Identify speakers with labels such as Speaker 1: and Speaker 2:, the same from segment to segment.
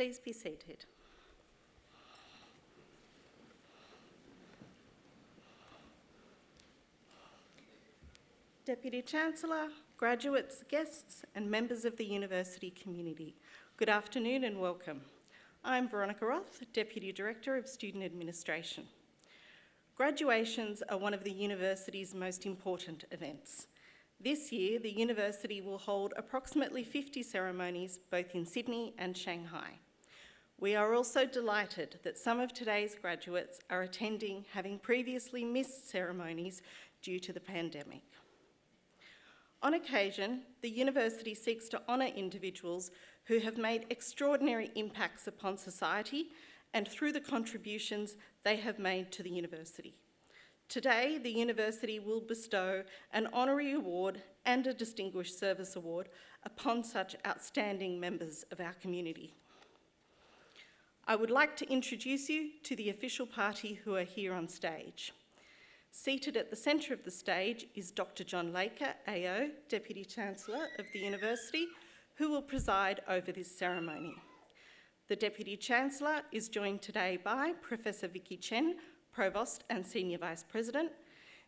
Speaker 1: Please be seated. Deputy Chancellor, graduates, guests and members of the university community, good afternoon and welcome. I'm Veronica Roth, Deputy Director of Student Administration. Graduations are one of the university's most important events. This year, the university will hold approximately 50 ceremonies, both in Sydney and Shanghai. We are also delighted that some of today's graduates are attending, having previously missed ceremonies due to the pandemic. On occasion, the university seeks to honour individuals who have made extraordinary impacts upon society and through the contributions they have made to the university. Today, the university will bestow an honorary award and a Distinguished Service Award upon such outstanding members of our community. I would like to introduce you to the official party who are here on stage. Seated at the centre of the stage is Dr. John Laker, AO, Deputy Chancellor of the University, who will preside over this ceremony. The Deputy Chancellor is joined today by Professor Vicky Chen, Provost and Senior Vice President,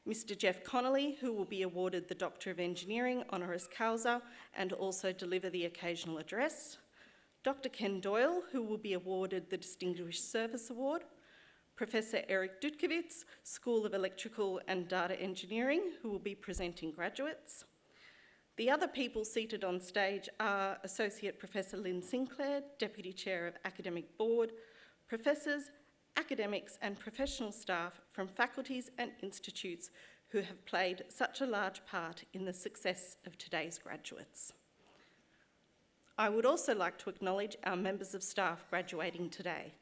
Speaker 1: Mr. Jeff Connolly, who will be awarded the Doctor of Engineering honoris causa and also deliver the occasional address, Dr. Ken Doyle, who will be awarded the Distinguished Service Award, Professor Eric Dutkovits, School of Electrical and Data Engineering, who will be presenting graduates. The other people seated on stage are Associate Professor Lynn Sinclair, Deputy Chair of Academic Board, professors, academics and professional staff from faculties and institutes who have played such a large part in the success of today's graduates. I would also like to acknowledge our members of staff graduating today.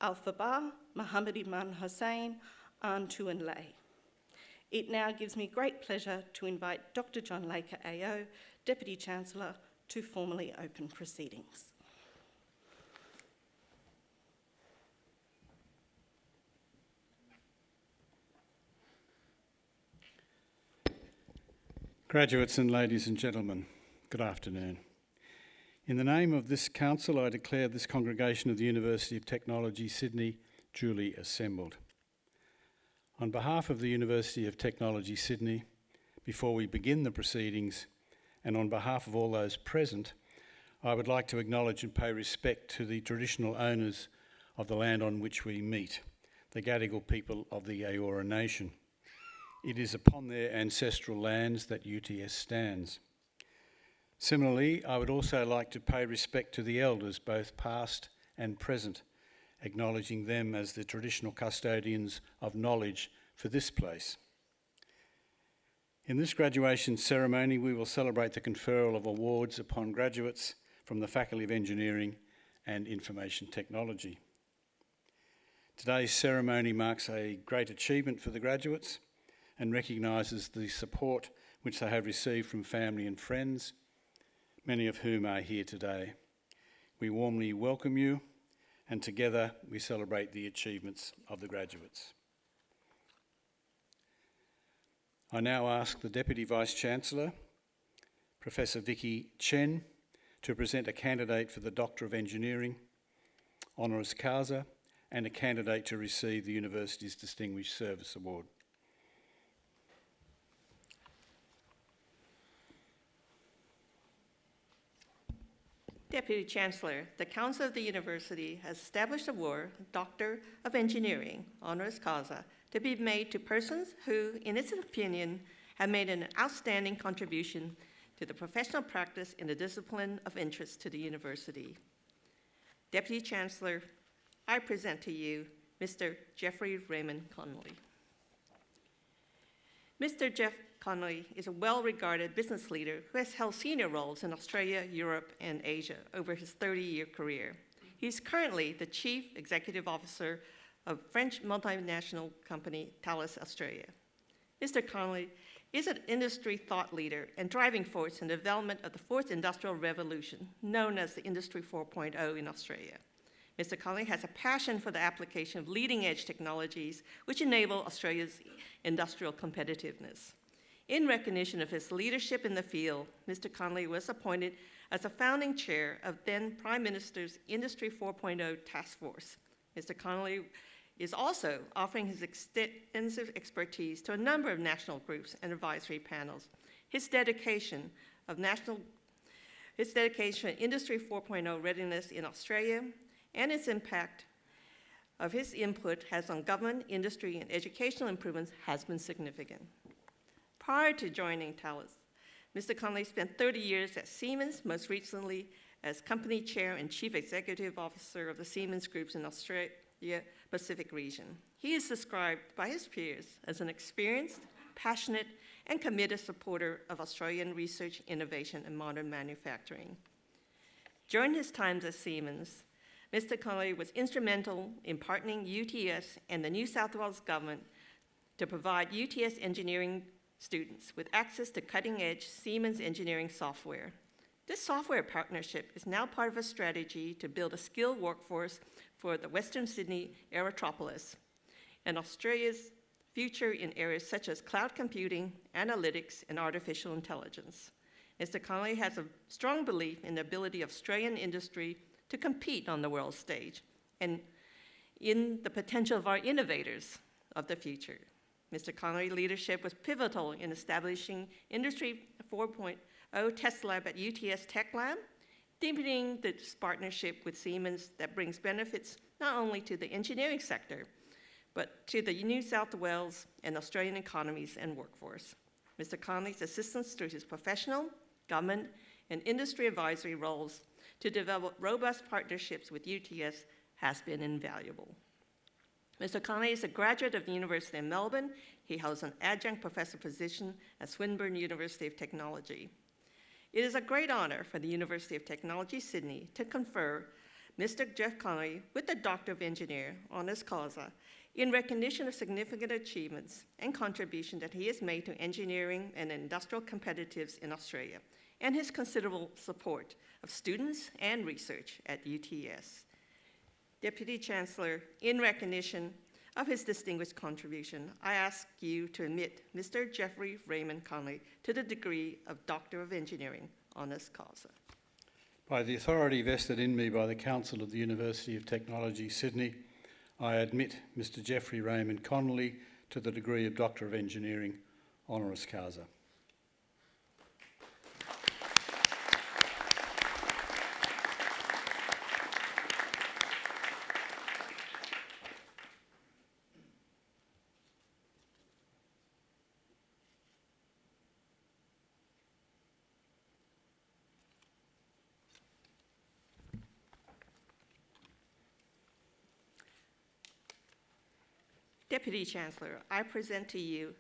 Speaker 1: Alpha Bar, Muhammad Iman Hussain, Antu and Lay. It now gives me great pleasure to invite Dr. John Laker, AO, Deputy Chancellor, to formally open proceedings.
Speaker 2: Graduates and ladies and gentlemen, good afternoon. In the name of this council, I declare this congregation of the University of Technology, Sydney, duly assembled. On behalf of the University of Technology, Sydney, before we begin the proceedings, and on behalf of all those present, I would like to acknowledge and pay respect to the traditional owners of the land on which we meet, the Gadigal people of the Eora Nation. It is upon their ancestral lands that UTS stands. Similarly, I would also like to pay respect to the elders, both past and present, acknowledging them as the traditional custodians of knowledge for this place. In this graduation ceremony, we will celebrate the conferral of awards upon graduates from the Faculty of Engineering and Information Technology. Today's ceremony marks a great achievement for the graduates and recognises the support which they have received from family and friends, many of whom are here today. We warmly welcome you, and together we celebrate the achievements of the graduates. I now ask the Deputy Vice-Chancellor, Professor Vicky Chen, to present a candidate for the Doctor of Engineering, honoris causa, and a candidate to receive the University's Distinguished Service Award.
Speaker 3: Deputy Chancellor, the Council of the University has established a award, Doctor of Engineering, honoris causa, to be made to persons who, in its opinion, have made an outstanding contribution to the professional practice in the discipline of interest to the university. Deputy Chancellor, I present to you Mr. Jeffrey Raymond Connolly. Mr. Jeff Connolly is a well-regarded business leader who has held senior roles in Australia, Europe, and Asia over his 30-year career. He's currently the Chief Executive Officer of French multinational company Thales Australia. Mr. Connolly is an industry thought leader and driving force in the development of the fourth industrial revolution, known as the Industry 4.0 in Australia. Mr. Connolly has a passion for the application of leading-edge technologies which enable Australia's industrial competitiveness. In recognition of his leadership in the field, Mr. Connolly was appointed as a founding chair of then Prime Minister's Industry 4.0 Task Force. Mr. Connolly is also offering his extensive expertise to a number of national groups and advisory panels. His dedication to Industry 4.0 readiness in Australia and its impact of his input has on government, industry, and educational improvements has been significant. Prior to joining Thales, Mr. Connolly spent 30 years at Siemens, most recently as company chair and chief executive officer of the Siemens Groups in Australia Pacific region. He is described by his peers as an experienced, passionate, and committed supporter of Australian research, innovation, and modern manufacturing. During his times at Siemens, Mr. Connolly was instrumental in partnering UTS and the New South Wales government to provide UTS engineering students with access to cutting-edge Siemens engineering software. This software partnership is now part of a strategy to build a skilled workforce for the Western Sydney Aerotropolis and Australia's future in areas such as cloud computing, analytics, and artificial intelligence. Mr. Connolly has a strong belief in the ability of Australian industry to compete on the world stage and in the potential of our innovators of the future. Mr. Connolly's leadership was pivotal in establishing Industry 4.0 Test Lab at UTS Tech Lab, deepening this partnership with Siemens that brings benefits not only to the engineering sector, but to the New South Wales and Australian economies and workforce. Mr. Connolly's assistance through his professional, government, and industry advisory roles to develop robust partnerships with UTS has been invaluable. Mr. Connolly is a graduate of the University of Melbourne. He holds an adjunct professor position at Swinburne University of Technology. It is a great honor for the University of Technology, Sydney, to confer Mr. Jeff Connolly with the Doctor of Engineer honoris causa in recognition of significant achievements and contribution that he has made to engineering and industrial competitiveness in Australia, and his considerable support of students and research at UTS. Deputy Chancellor, in recognition of his distinguished contribution, I ask you to admit Mr. Jeffrey Raymond Connolly to the degree of Doctor of Engineering honoris causa.
Speaker 2: By the authority vested in me by the Council of the University of Technology, Sydney, I admit Mr. Jeffrey Raymond Connolly to the degree of Doctor of Engineering honoris causa.
Speaker 3: Deputy Chancellor, I present to you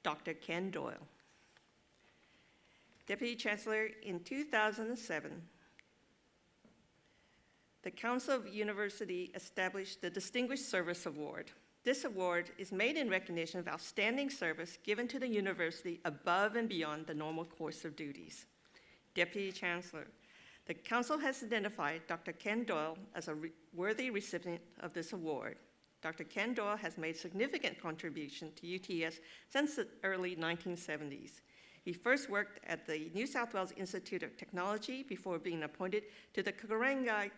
Speaker 3: Dr. Ken Doyle. Deputy Chancellor, in 2007, the Council of University established the Distinguished Service Award. This award is made in recognition of outstanding service given to the university above and beyond the normal course of duties. Deputy Chancellor, the Council has identified Dr. Ken Doyle as a worthy recipient of this award. Dr. Ken Doyle has made significant contribution to UTS since the early 1970s. He first worked at the New South Wales Institute of Technology before being appointed to the Ku-ring-gai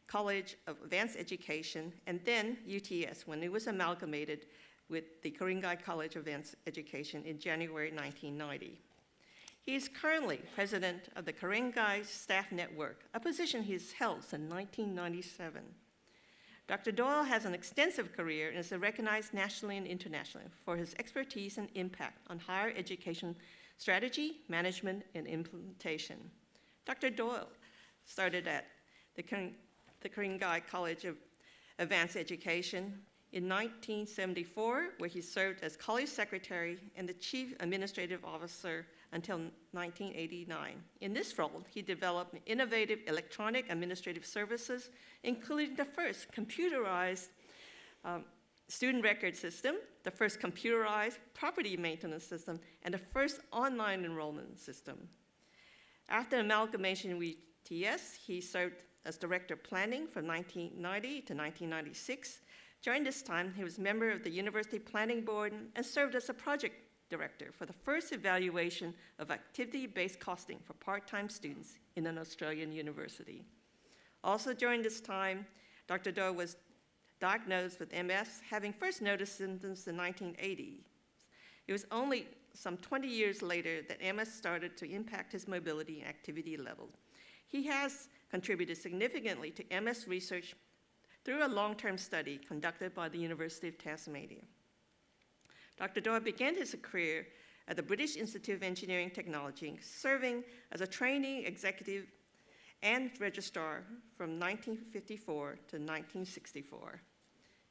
Speaker 3: College of Advanced Education, and then UTS when it was amalgamated with the Ku-ring-gai College of Advanced Education in January 1990. He is currently president of the Ku-ring-gai Staff Network, a position he has held since 1997. Dr. Doyle has an extensive career and is recognized nationally and internationally for his expertise and impact on higher education strategy, management, and implementation. Dr. Doyle started at the Ku-ring-gai College of Advanced Education in 1974, where he served as college secretary and the chief administrative officer until 1989. In this role, he developed innovative electronic administrative services, including the first computerized student record system, the first computerized property maintenance system, and the first online enrollment system. After amalgamation with UTS, he served as director of planning from 1990 to 1996. During this time, he was member of the University Planning Board and served as a project director for the first evaluation of activity-based costing for part-time students in an Australian university. Also during this time, Dr. Doyle was diagnosed with MS, having first noticed symptoms in 1980. It was only some 20 years later that MS started to impact his mobility and activity level. He has contributed significantly to MS research through a long-term study conducted by the University of Tasmania. Dr. Doyle began his career at the British Institute of Engineering Technology, serving as a training executive and registrar from 1954 to 1964.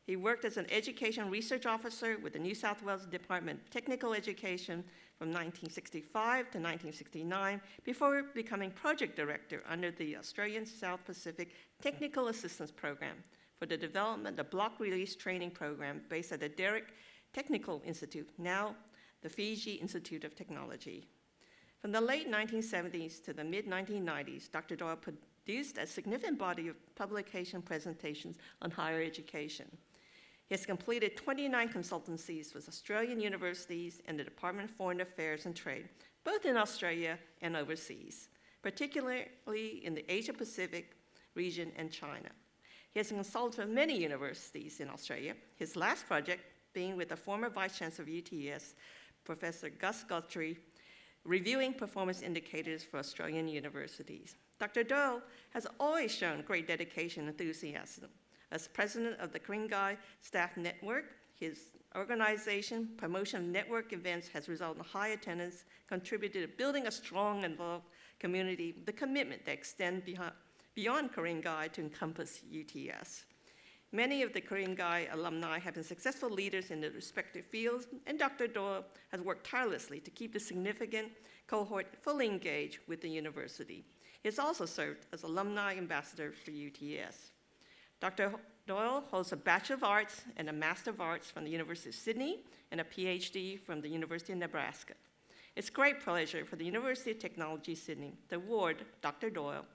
Speaker 3: He worked as an education research officer with the New South Wales Department of Technical Education from 1965 to 1969 before becoming project director under the Australian South Pacific Technical Assistance Program for the development of block release training program based at the Derrick Technical Institute, now the Fiji Institute of Technology. From the late 1970s to the mid-1990s, Dr. Doyle produced a significant body of publication presentations on higher education. He has completed 29 consultancies with Australian universities and the Department of Foreign Affairs and Trade, both in Australia and overseas, particularly in the Asia-Pacific region and China. He has consulted with many universities in Australia, his last project being with the former Vice Chancellor of UTS, Professor Gus Guthrie, reviewing performance indicators for Australian universities. Dr. Doyle has always shown great dedication and enthusiasm. As president of the Ku-ring-gai Staff Network, his organization, promotion of network events has resulted in high attendance, contributed to building a strong and involved community, the commitment that extends beyond Ku-ring-gai to encompass UTS. Many of the Ku-ring-gai alumni have been successful leaders in their respective fields, and Dr. Doyle has worked tirelessly to keep the significant cohort fully engaged with the university. He has also served as alumni ambassador for UTS. Dr. Doyle holds a Bachelor of Arts and a Master of Arts from the University of Sydney and a PhD from the University of Nebraska. It's a great pleasure for the University of Technology, Sydney to award Dr. Doyle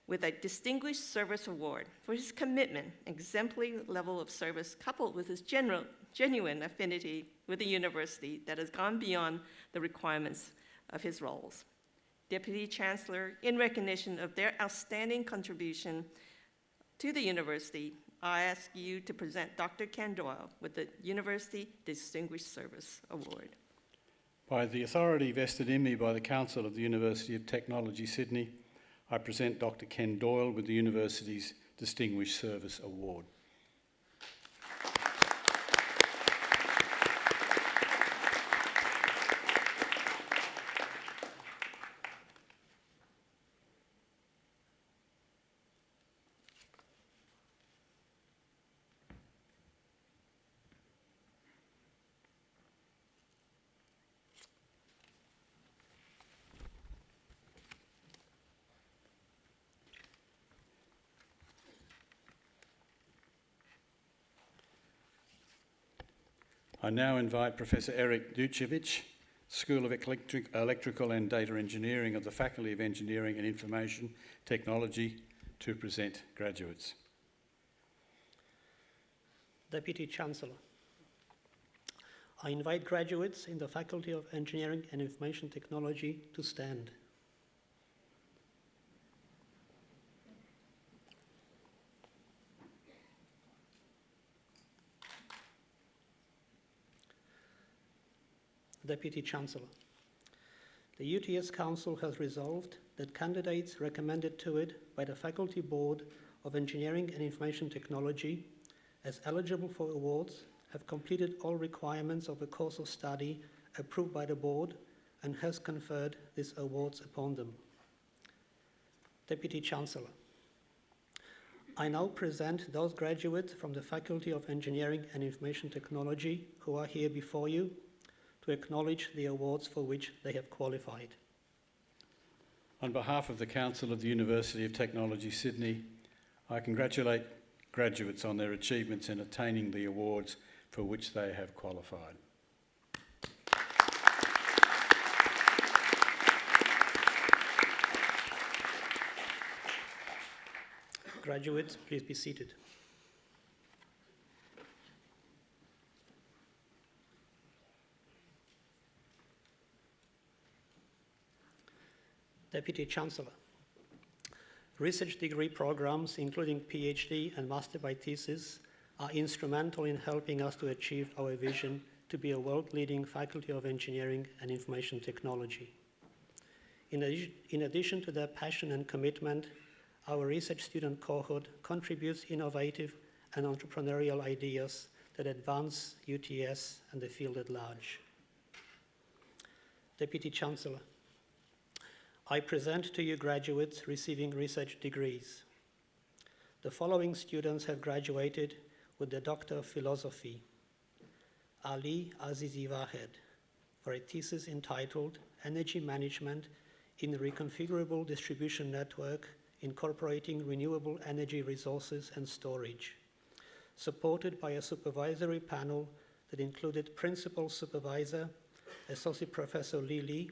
Speaker 3: with a Distinguished Service Award for his commitment, exemplary level of service, coupled with his genuine affinity with the university that has gone beyond the requirements of his roles. Deputy Chancellor, in recognition of their outstanding contribution to the university, I ask you to present Dr. Ken Doyle with the University Distinguished Service Award.
Speaker 2: By the authority vested in me by the Council of the University of Technology, Sydney, I present Dr. Ken Doyle with the university's Distinguished Service Award. I now invite Professor Eric Duchevich, School of Electrical and Data Engineering of the Faculty of Engineering and Information Technology, to present graduates.
Speaker 4: Deputy Chancellor, I invite graduates in the Faculty of Engineering and Information Technology to stand. Deputy Chancellor, the UTS Council has resolved that candidates recommended to it by the Faculty Board of Engineering and Information Technology as eligible for awards have completed all requirements of a course of study approved by the board and has conferred these awards upon them. Deputy Chancellor, I now present those graduates from the Faculty of Engineering and Information Technology who are here before you to acknowledge the awards for which they have qualified.
Speaker 2: On behalf of the Council of the University of Technology, Sydney, I congratulate graduates on their achievements in attaining the awards for which they have qualified.
Speaker 4: Graduates, please be seated. Deputy Chancellor. Research degree programs, including PhD and Master by Thesis, are instrumental in helping us to achieve our vision to be a world-leading Faculty of Engineering and Information Technology. In addition to their passion and commitment, our research student cohort contributes innovative and entrepreneurial ideas that advance UTS and the field at large. Deputy Chancellor, I present to you graduates receiving research degrees. The following students have graduated with the Doctor of Philosophy: Ali Azizi Wahed, for a thesis entitled Energy Management in a Reconfigurable Distribution Network Incorporating Renewable Energy Resources and Storage, supported by a supervisory panel that included Principal Supervisor, Associate Professor Li Li,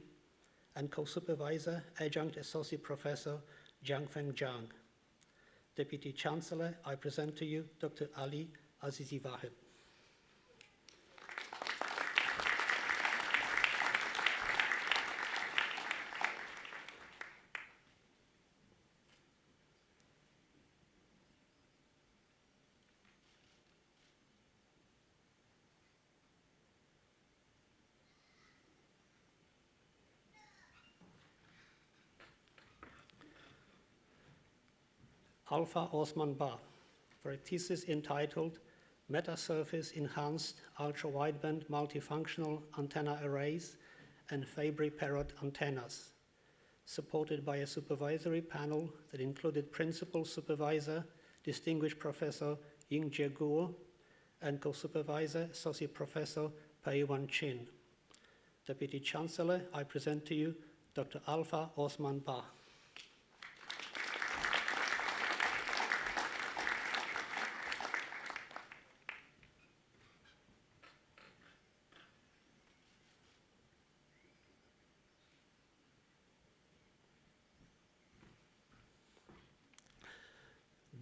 Speaker 4: and Co-Supervisor, Adjunct Associate Professor Jiangfeng Zhang. Deputy Chancellor, I present to you Dr. Ali Azizi Wahed. Alpha Osman Ba, for a thesis entitled Metasurface Enhanced Ultra-Wideband Multifunctional Antenna Arrays and Fabry-Perot Antennas, supported by a supervisory panel that included Principal Supervisor, Distinguished Professor Yingjie Guo, and Co-Supervisor, Associate Professor Pei Wan Chin. Deputy Chancellor, I present to you Dr. Alpha Osman Ba.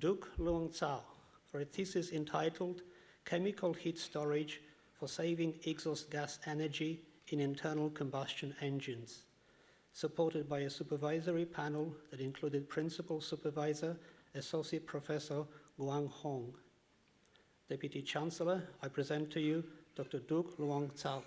Speaker 4: Duc Luong Zhao, for a thesis entitled Chemical Heat Storage for Saving Exhaust Gas Energy in Internal Combustion Engines, supported by a supervisory panel that included Principal Supervisor, Associate Professor Guang Hong. Deputy Chancellor, I present to you Dr. Duc Luong Zhao.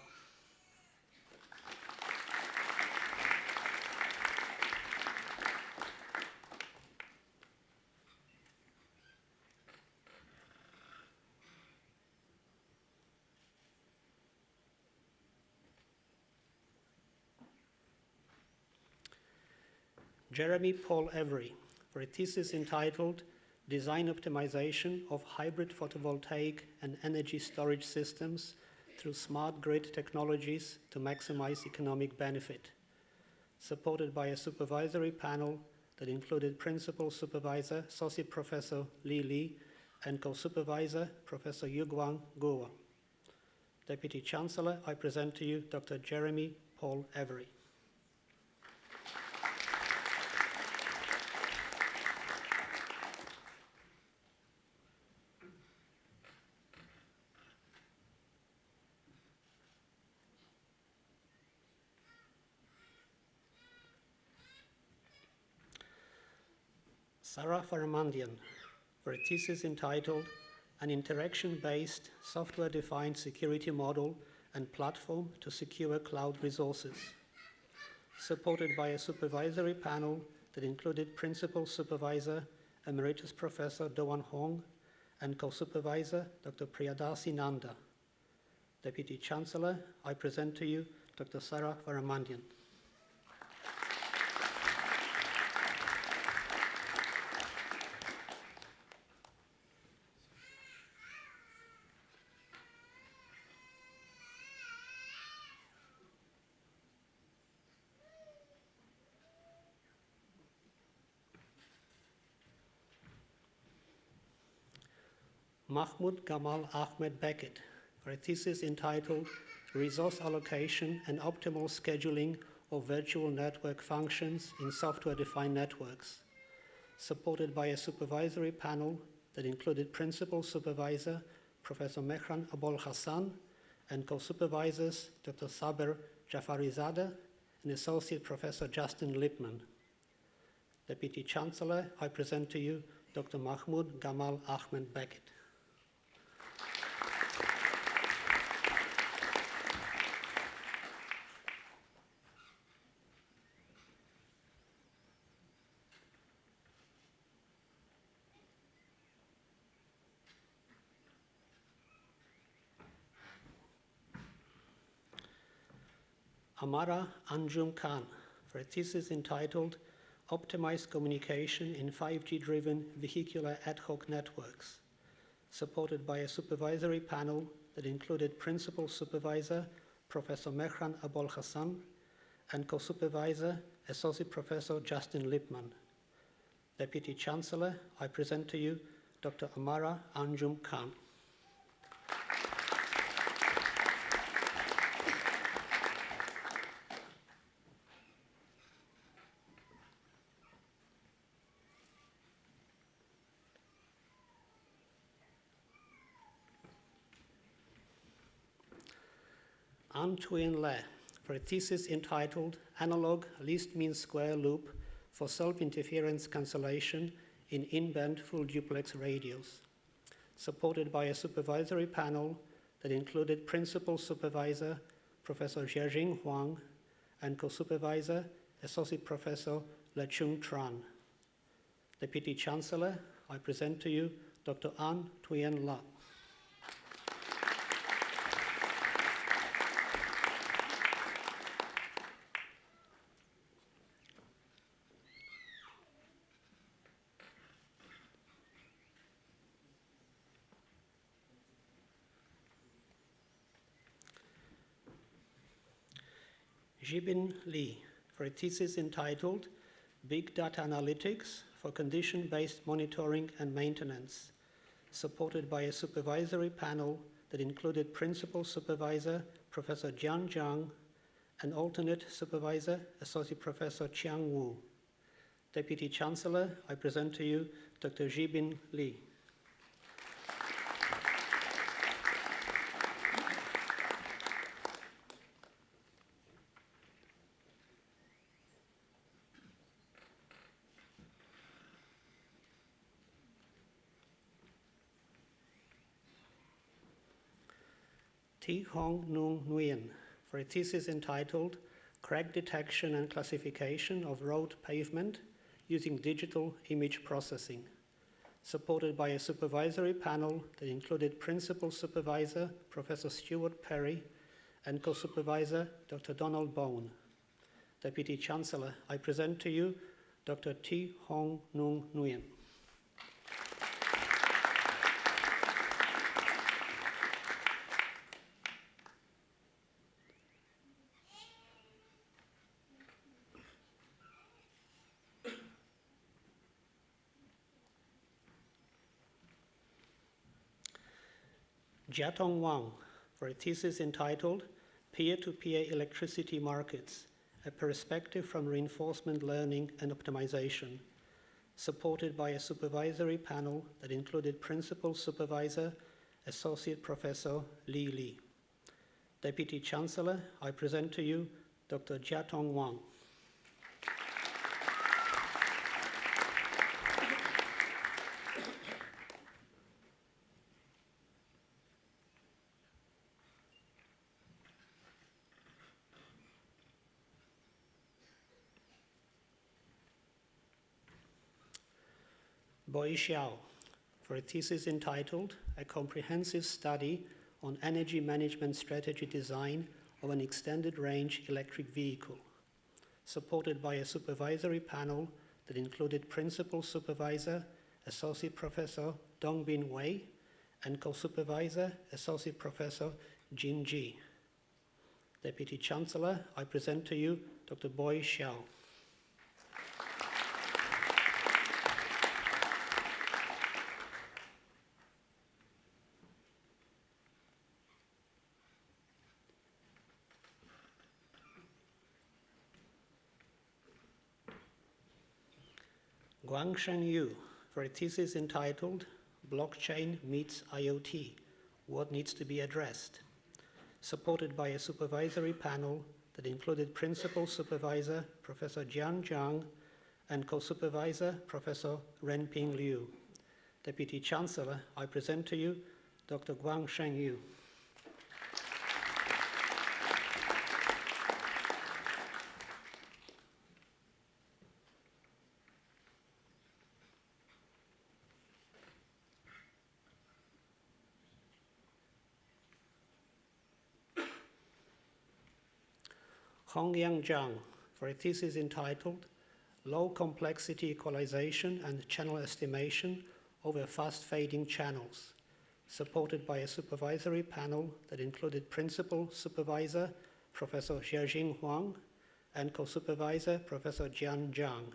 Speaker 4: Jeremy Paul Avery, for a thesis entitled Design Optimization of Hybrid Photovoltaic and Energy Storage Systems through Smart Grid Technologies to Maximize Economic Benefit, supported by a supervisory panel that included Principal Supervisor, Associate Professor Li Li, and Co-Supervisor, Professor Yuguang Guo. Deputy Chancellor, I present to you Dr. Jeremy Paul Avery. Sarah Faramandian, for a thesis entitled An Interaction-Based Software-Defined Security Model and Platform to Secure Cloud Resources, supported by a supervisory panel that included Principal Supervisor, Emeritus Professor Doan Hong, and Co-Supervisor Dr. Priyadasi Nanda. Deputy Chancellor, I present to you Dr. Sarah Faramandian. Mahmoud Gamal Ahmed Beckett, for a thesis entitled Resource Allocation and Optimal Scheduling of Virtual Network Functions in Software-Defined Networks, supported by a supervisory panel that included Principal Supervisor, Professor Mehran Abol Hassan, and co-supervisors, Dr. Saber Jafarizadeh and Associate Professor Justin Lipman. Deputy Chancellor, I present to you Dr. Mahmoud Gamal Ahmed Beckett. Amara Anjum Khan for a thesis entitled Optimized Communication in 5G-Driven Vehicular Ad Hoc Networks, supported by a supervisory panel that included Principal Supervisor Professor Mehran Abol Hassan and Co-Supervisor Associate Professor Justin Lipman. Deputy Chancellor, I present to you Dr. Amara Anjum Khan. An Thuyen Le for a thesis entitled Analog Least Mean Square Loop for Self-Interference Cancellation in In-Band Full Duplex Radios, supported by a supervisory panel that included Principal Supervisor Professor Jiajing Huang and Co-Supervisor Associate Professor Lechung Tran. Deputy Chancellor, I present to you Dr. An Thuyen Le. Jibin Li for a thesis entitled Big Data Analytics for Condition-Based Monitoring and Maintenance, supported by a supervisory panel that included Principal Supervisor Professor Jian Zhang and Alternate Supervisor Associate Professor Chiang Wu. Deputy Chancellor, I present to you Dr. Jibin Li. Thi Hong Nung Nguyen for a thesis entitled Crack Detection and Classification of Road Pavement Using Digital Image Processing, supported by a supervisory panel that included Principal Supervisor Professor Stuart Perry and Co-Supervisor Dr. Donald Bone. Deputy Chancellor, I present to you Dr. Thi Hong Nung Nguyen. Jiatong Wang for a thesis entitled Peer-to-Peer Electricity Markets, a Perspective from Reinforcement Learning and Optimization, supported by a supervisory panel that included Principal Supervisor Associate Professor Li Li. Deputy Chancellor, I present to you Dr. Jiatong Wang. Boi Xiao for a thesis entitled A Comprehensive Study on Energy Management Strategy Design of an Extended Range Electric Vehicle, supported by a supervisory panel that included Principal Supervisor Associate Professor Dongbin Wei and Co-Supervisor Associate Professor Jin Ji. Deputy Chancellor, I present to you Dr. Boi Xiao. Guangshen Yu for a thesis entitled Blockchain Meets IoT, What Needs to be Addressed, supported by a supervisory panel that included Principal Supervisor Professor Jian Zhang and Co-Supervisor, Professor Renping Liu. Deputy Chancellor, I present to you Dr. Guang Shengyu. Hongyang Zhang for a thesis entitled Low Complexity Equalization and Channel Estimation over Fast-Fading Channels, supported by a supervisory panel that included Principal Supervisor Professor Xiaojing Huang and Co-Supervisor Professor Jian Zhang.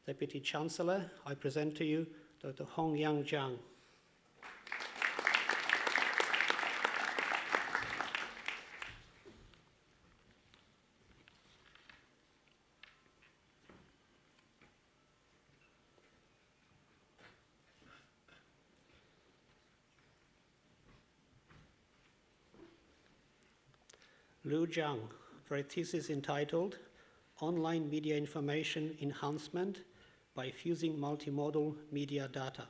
Speaker 4: Deputy Chancellor, I present to you Dr. Hongyang Zhang. Liu Zhang for a thesis entitled Online Media Information Enhancement by Fusing Multimodal Media Data,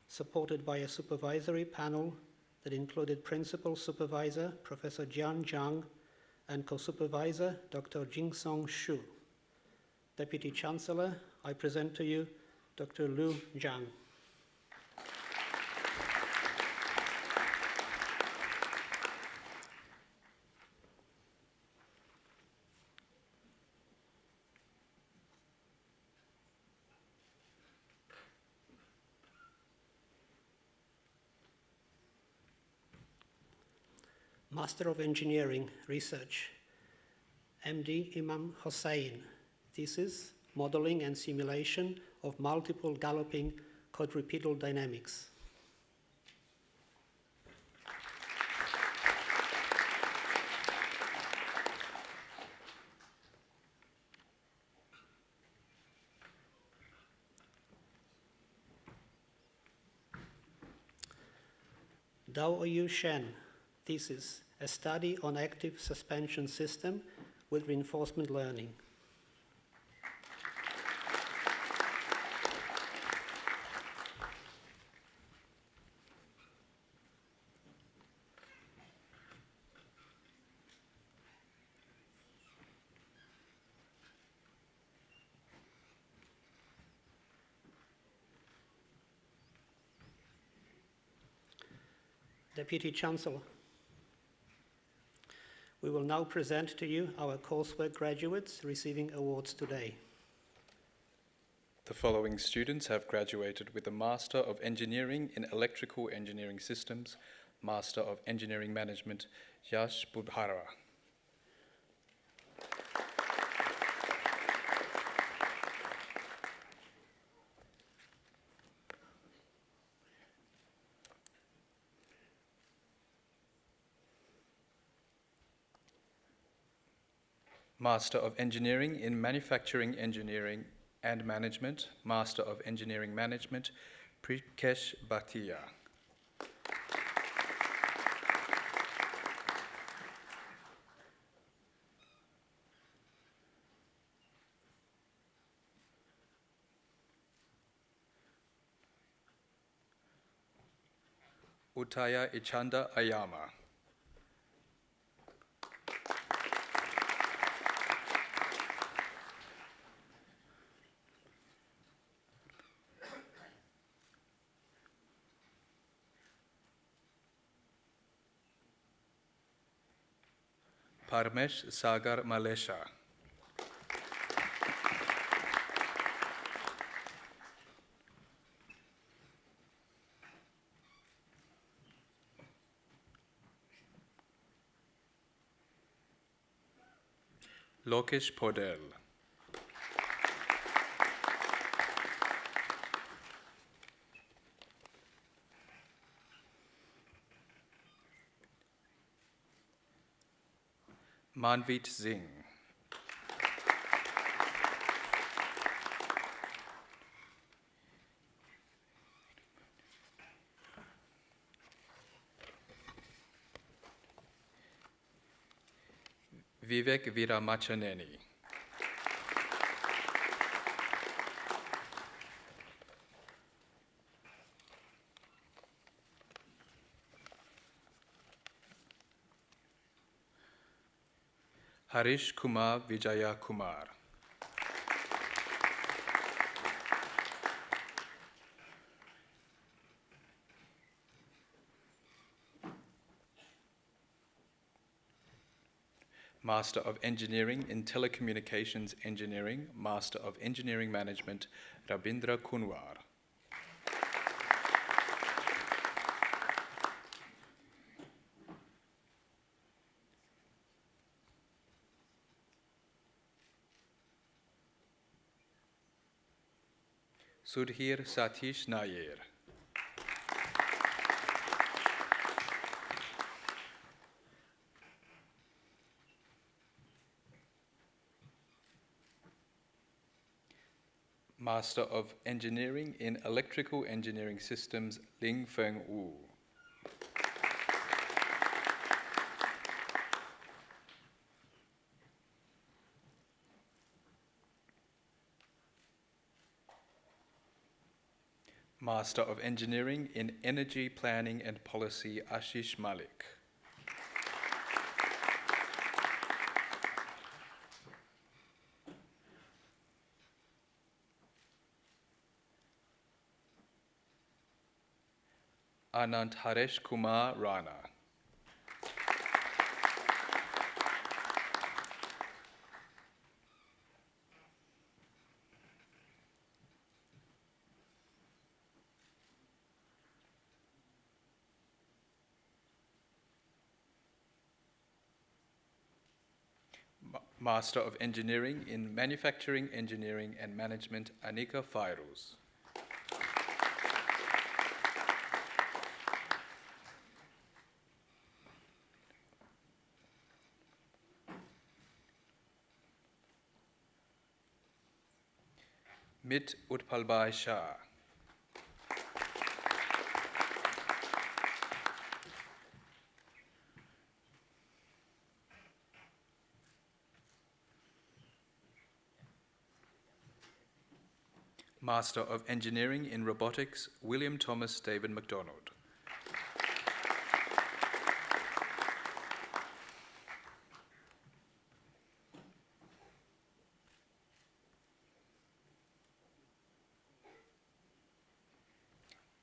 Speaker 4: supported by a supervisory panel that included Principal Supervisor Professor Jian Zhang and Co-Supervisor Dr. Jingsong Xu. Deputy Chancellor, I present to you Dr. Liu Zhang. Master of Engineering Research, MD Imam Hossain, thesis, Modeling and Simulation of Multiple Galloping Quadrupedal Dynamics. Dao-Yu Shen, thesis, a study on active suspension system with reinforcement learning. Deputy Chancellor, we will now present to you our coursework graduates receiving awards today.
Speaker 5: The following students have graduated with a Master of Engineering in Electrical Engineering Systems, Master of Engineering Management, Yash Budhara. Master of Engineering in Manufacturing Engineering and Management, Master of Engineering Management, Prikesh Bhatia. Utaya Ichanda Ayama. Parmesh Sagar Malesha. Lokesh Podel. Manveet Singh. Vivek Viramachaneni. Harish Kumar Vijaya Kumar. Master of Engineering in Telecommunications Engineering, Master of Engineering Management, Rabindra Kunwar. Sudhir Satish Nair. Master of Engineering in Electrical Engineering Systems, Ling Feng Wu. Master of Engineering in Energy Planning and Policy, Ashish Malik. Anant Haresh Kumar Rana. Master of Engineering in Manufacturing, Engineering and Management, Anika Fairuz. Mit Utpalbai Shah. Master of Engineering in Robotics, William Thomas David MacDonald.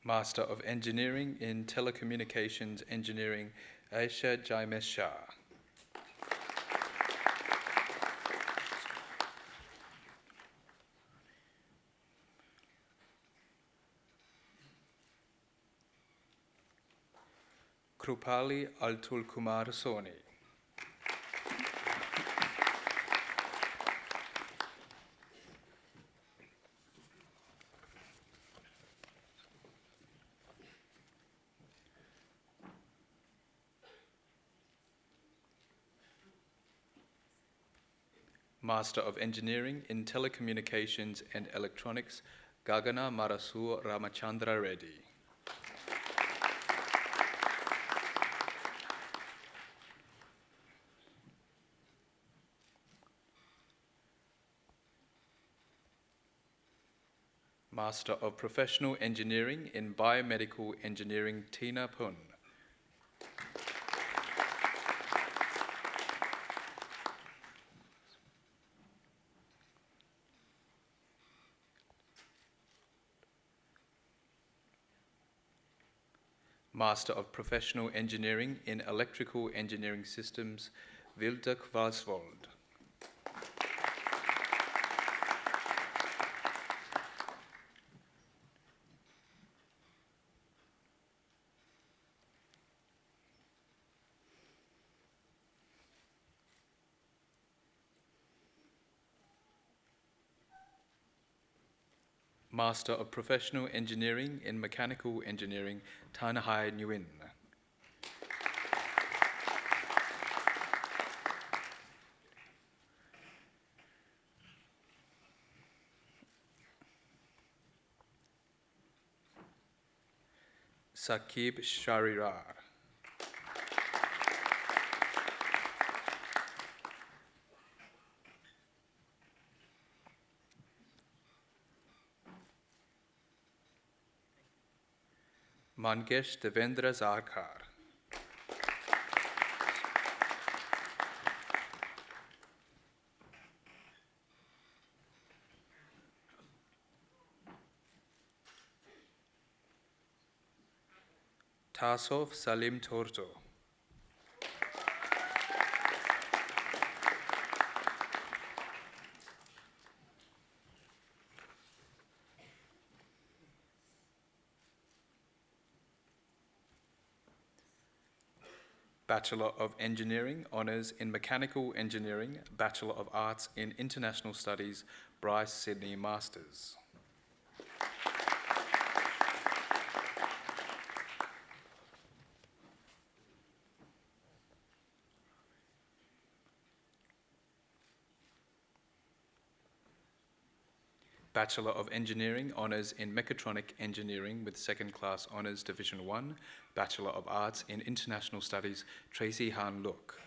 Speaker 5: Master of Engineering in Telecommunications Engineering, Aisha Jaimesh Shah. Krupali Altul Kumar Soni. Master of Engineering in Telecommunications and Electronics, Gagana Marasu Ramachandra Reddy. Master of Professional Engineering in Biomedical Engineering, Tina Pun. Master of Professional Engineering in Electrical Engineering Systems, Wilde Kvalsvold. Master of Professional Engineering in Mechanical Engineering, Tanahai Nguyen. Sakib Sharirar. Mangesh Devendra Zarkar. Tasov Salim Torto. Bachelor of Engineering, Honours in Mechanical Engineering, Bachelor of Arts in International Studies, Bryce Sydney Masters. Bachelor of Engineering, Honours in Mechatronic Engineering with Second Class Honours Division 1, Bachelor of Arts in International Studies, Tracy Han Look.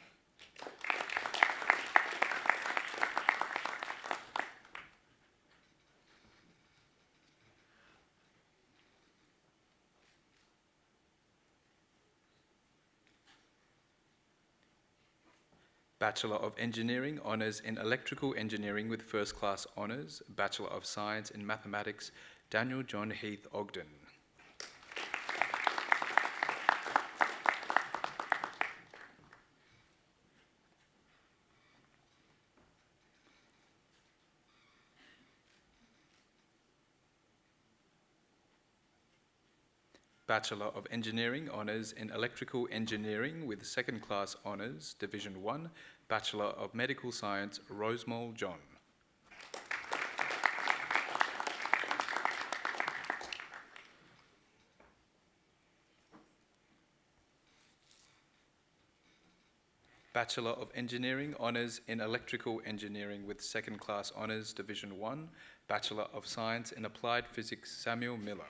Speaker 5: Bachelor of Engineering, Honours in Electrical Engineering with First Class Honours, Bachelor of Science in Mathematics, Daniel John Heath Ogden. Bachelor of Engineering, Honours in Electrical Engineering with Second Class Honours, Division 1, Bachelor of Medical Science, Rosemole John. Bachelor of Engineering, Honours in Electrical Engineering with Second Class Honours, Division 1, Bachelor of Science in Applied Physics, Samuel Miller.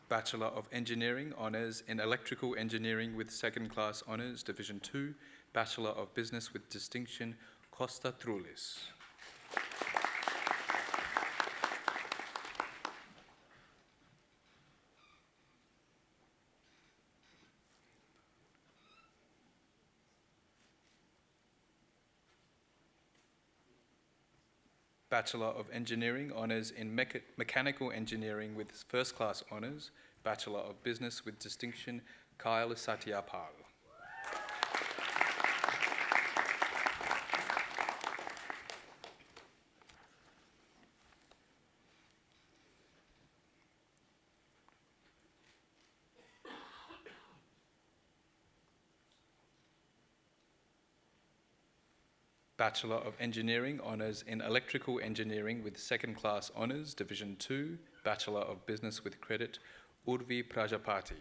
Speaker 5: Bachelor of Engineering, Honours in Electrical Engineering with Second Class Honours, Division 2, Bachelor of Business with Distinction, Costa Trulis. Bachelor of Engineering, Honours in Mechanical Engineering with First Class Honours, Bachelor of Business with Distinction, Kyle Satyapal. Bachelor of Engineering, Honours in Electrical Engineering with Second Class Honours, Division 2, Bachelor of Business with Credit, Urvi Prajapati.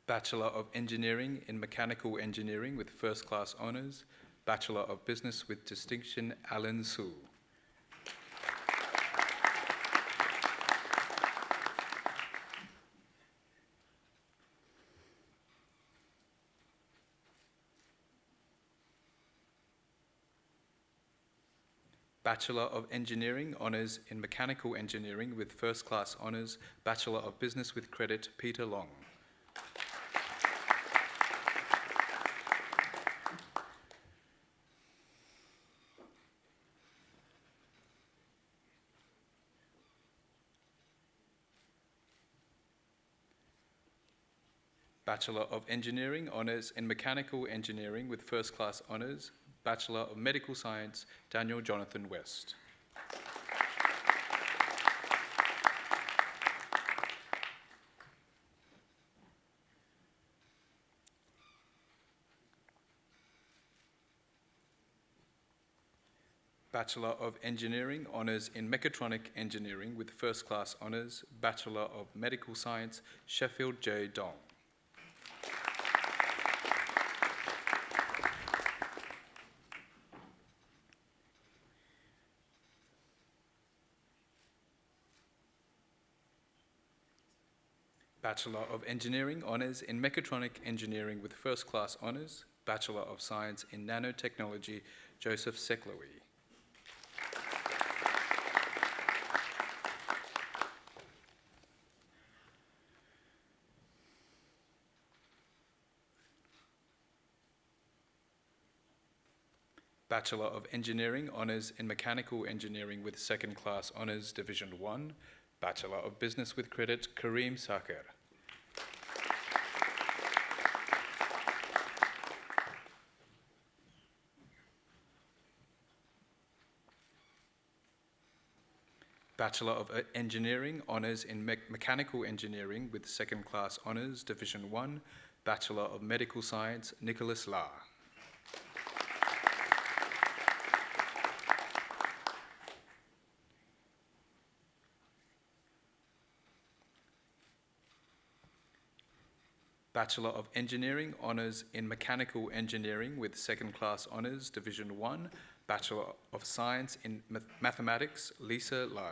Speaker 5: Bachelor of Engineering in Mechanical Engineering with First Class Honours, Bachelor of Business with Distinction, Alan Su. Bachelor of Engineering, Honours in Mechanical Engineering with First Class Honours, Bachelor of Business with Credit, Peter Long. Bachelor of Engineering, Honours in Mechanical Engineering with First Class Honours, Bachelor of Medical Science, Daniel Jonathan West. Bachelor of Engineering, Honours in Mechatronic Engineering with First Class Honours, Bachelor of Medical Science, Sheffield J. Dong. Bachelor of Engineering Honours in Mechatronic Engineering with First Class Honours, Bachelor of Science in Nanotechnology, Joseph Seklawi. Bachelor of Engineering Honours in Mechanical Engineering with Second Class Honours, Division 1, Bachelor of Business with Credit, Kareem Saker. Bachelor of Engineering Honours in Mechanical Engineering with Second Class Honours, Division 1, Bachelor of Medical Science, Nicholas La. Bachelor of Engineering Honours in Mechanical Engineering with Second Class Honours, Division 1, Bachelor of Science in Mathematics, Lisa Lai.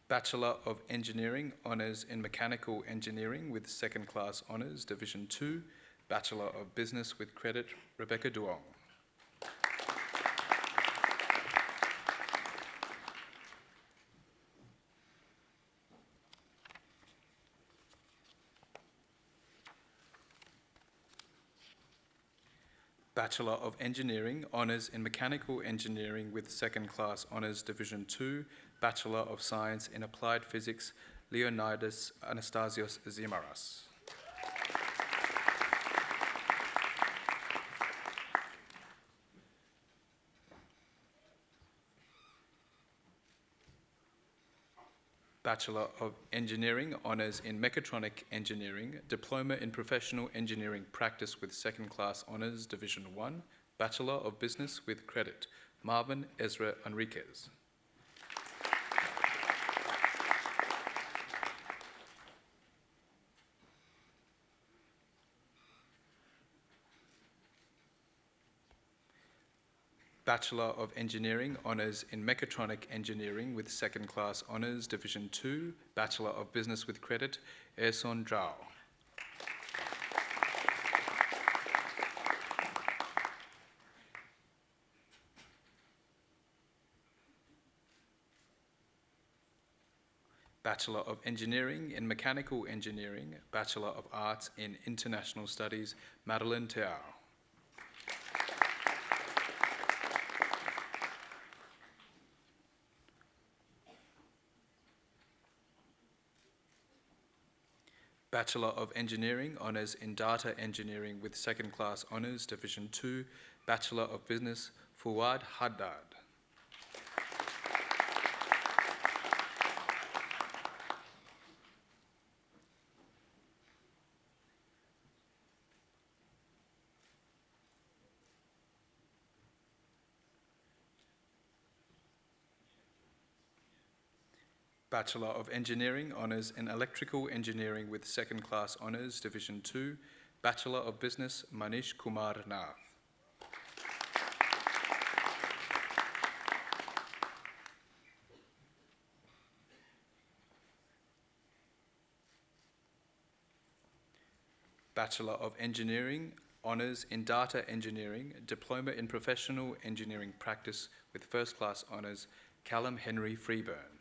Speaker 5: Bachelor of Engineering Honours in Mechanical Engineering with Second Class Honours, Division 2, Bachelor of Business with Credit, Rebecca Duong. Bachelor of Engineering Honours in Mechanical Engineering with Second Class Honours, Division 2, Bachelor of Science in Applied Physics, Leonidas Anastasios Zimaras. Bachelor of Engineering Honours in Mechatronic Engineering, Diploma in Professional Engineering Practice with Second Class Honours, Division 1, Bachelor of Business with Credit, Marvin Ezra Enriquez. Bachelor of Engineering Honours in Mechatronic Engineering with Second Class Honours, Division 2, Bachelor of Business with Credit, Erson Zhao. Bachelor of Engineering in Mechanical Engineering, Bachelor of Arts in International Studies, Madeline Teao. Bachelor of Engineering Honours in Data Engineering with Second Class Honours, Division 2, Bachelor of Business, Fuad Haddad. Bachelor of Engineering Honours in Electrical Engineering with Second Class Honours, Division 2, Bachelor of Business, Manish Kumar Nath. Bachelor of Engineering Honours in Data Engineering, Diploma in Professional Engineering Practice with First Class Honours, Callum Henry Freeburn.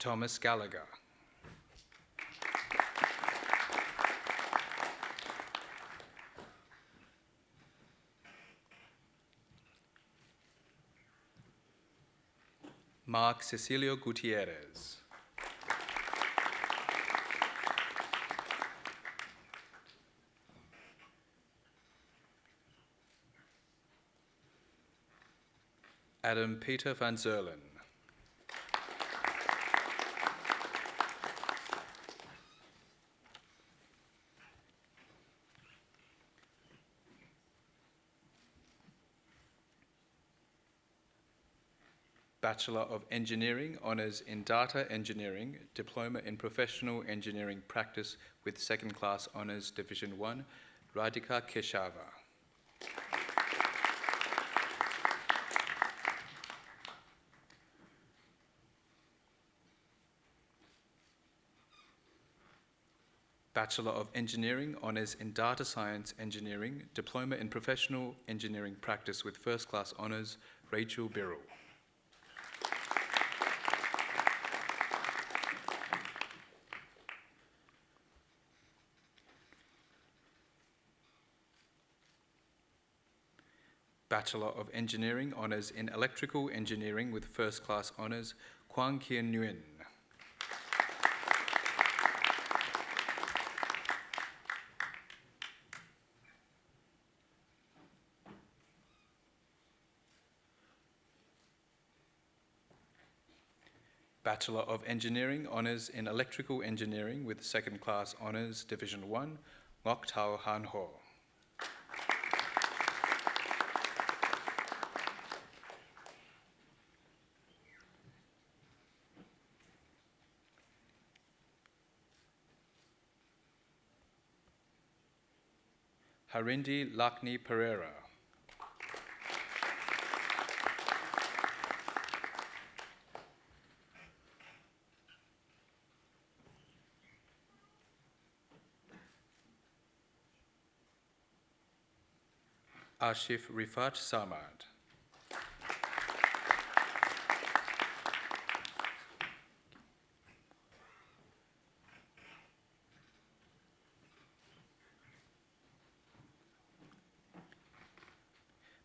Speaker 5: Thomas Gallagher. Mark Cecilio Gutierrez. Adam Peter van Zerlen. Bachelor of Engineering, Honours in Data Engineering, Diploma in Professional Engineering Practice with Second Class Honours Division 1, Radhika Keshava. Bachelor of Engineering, Honours in Data Science Engineering, Diploma in Professional Engineering Practice with First Class Honours, Rachel Birrell. Bachelor of Engineering, Honours in Electrical Engineering with First Class Honours, Kwang Kien Nguyen. Bachelor of Engineering, Honours in Electrical Engineering with Second Class Honours Division 1, Ngoc Tao Han Ho. Harindi Lakni Pereira. Ashif Rifat Samad.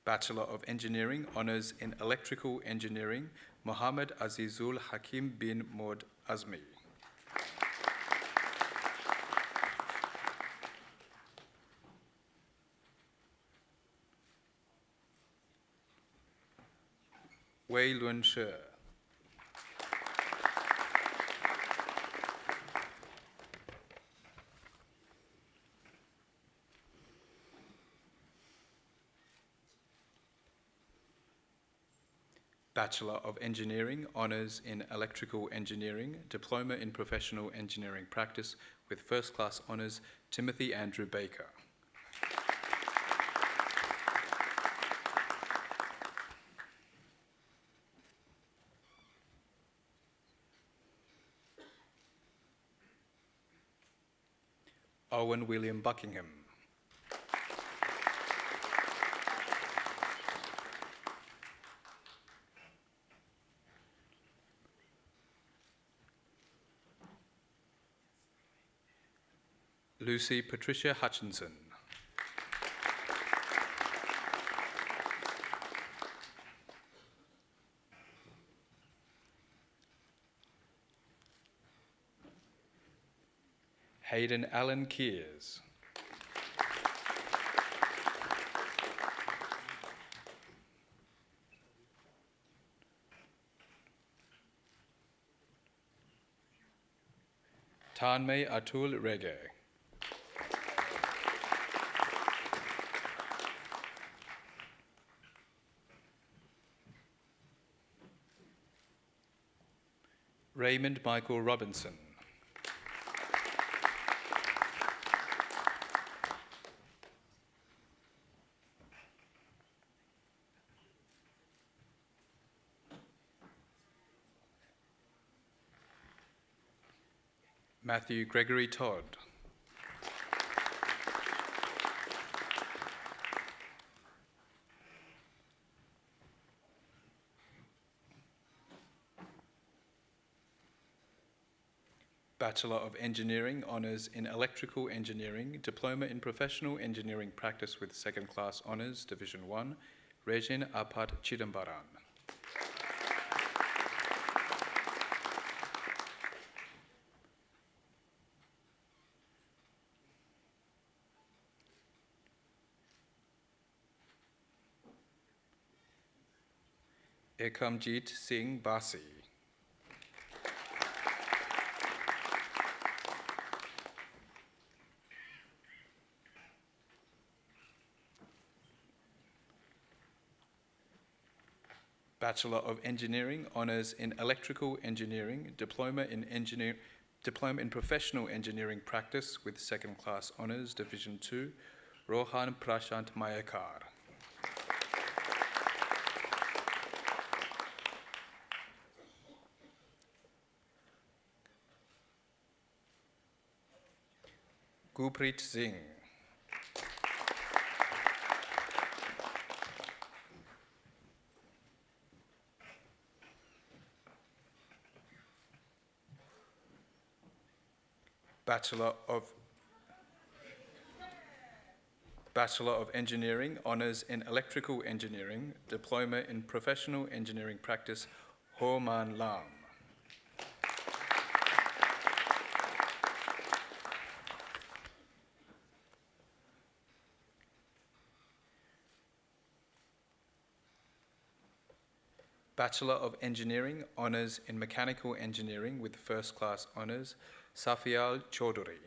Speaker 5: Bachelor of Engineering, Honours in Electrical Engineering, Mohammed Azizul Hakim bin Mod Azmi. Wei Lun She. Bachelor of Engineering, Honours in Electrical Engineering, Diploma in Professional Engineering Practice with First Class Honours, Timothy Andrew Baker. Owen William Buckingham. Lucy Patricia Hutchinson. Hayden Allen Kears. Tanmay Atul Rege. Raymond Michael Robinson. Matthew Gregory Todd. Bachelor of Engineering, Honours in Electrical Engineering, Diploma in Professional Engineering Practice with Second Class Honours, Division 1, Regin Apat Chidambaran. Ekamjit Singh Basi. Bachelor of Engineering, Honours in Electrical Engineering, Diploma in Professional Engineering Practice with Second Class Honours, Division 2, Rohan Prashant Mayakar. Gurpreet Singh. Bachelor of Engineering, Honours in Electrical Engineering, Diploma in Professional Engineering Practice, Ho Man Lam. Bachelor of Engineering, Honours in Mechanical Engineering with First Class Honours, Safial Chaudhary.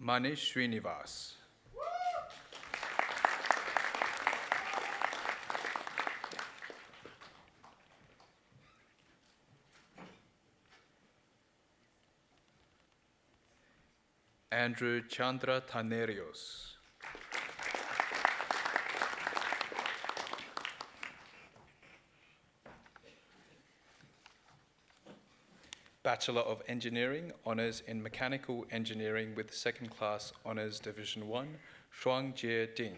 Speaker 5: Manish Srinivas. Andrew Chandra Tanerios. Bachelor of Engineering, Honours in Mechanical Engineering with Second Class Honours Division 1, Shuang Jie Ding.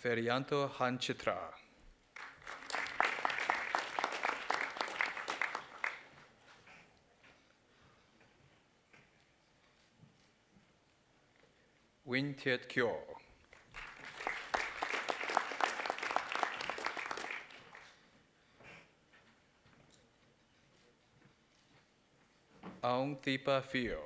Speaker 5: Ferianto Hanchitra. Win Tiet Kyo. Aung Thipa Pheo.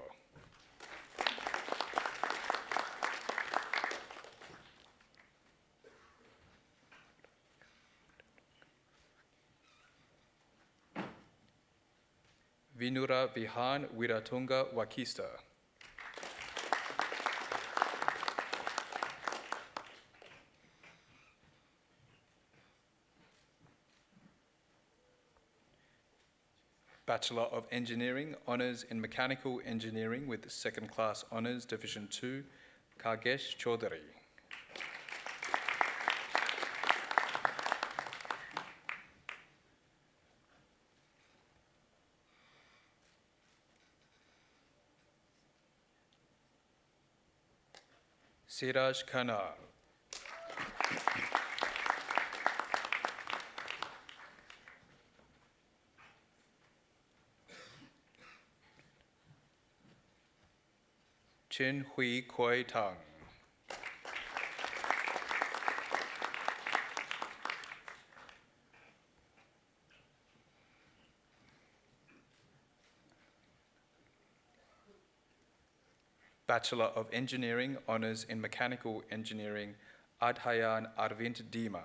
Speaker 5: Vinura Vihan Wiratunga Wakista. Bachelor of Engineering, Honours in Mechanical Engineering with Second Class Honours Division 2, Kargesh Chaudhary. Siraj Khanal. Chin Hui Koi Tang. Bachelor of Engineering, Honours in Mechanical Engineering, Adhayan Arvind Diman.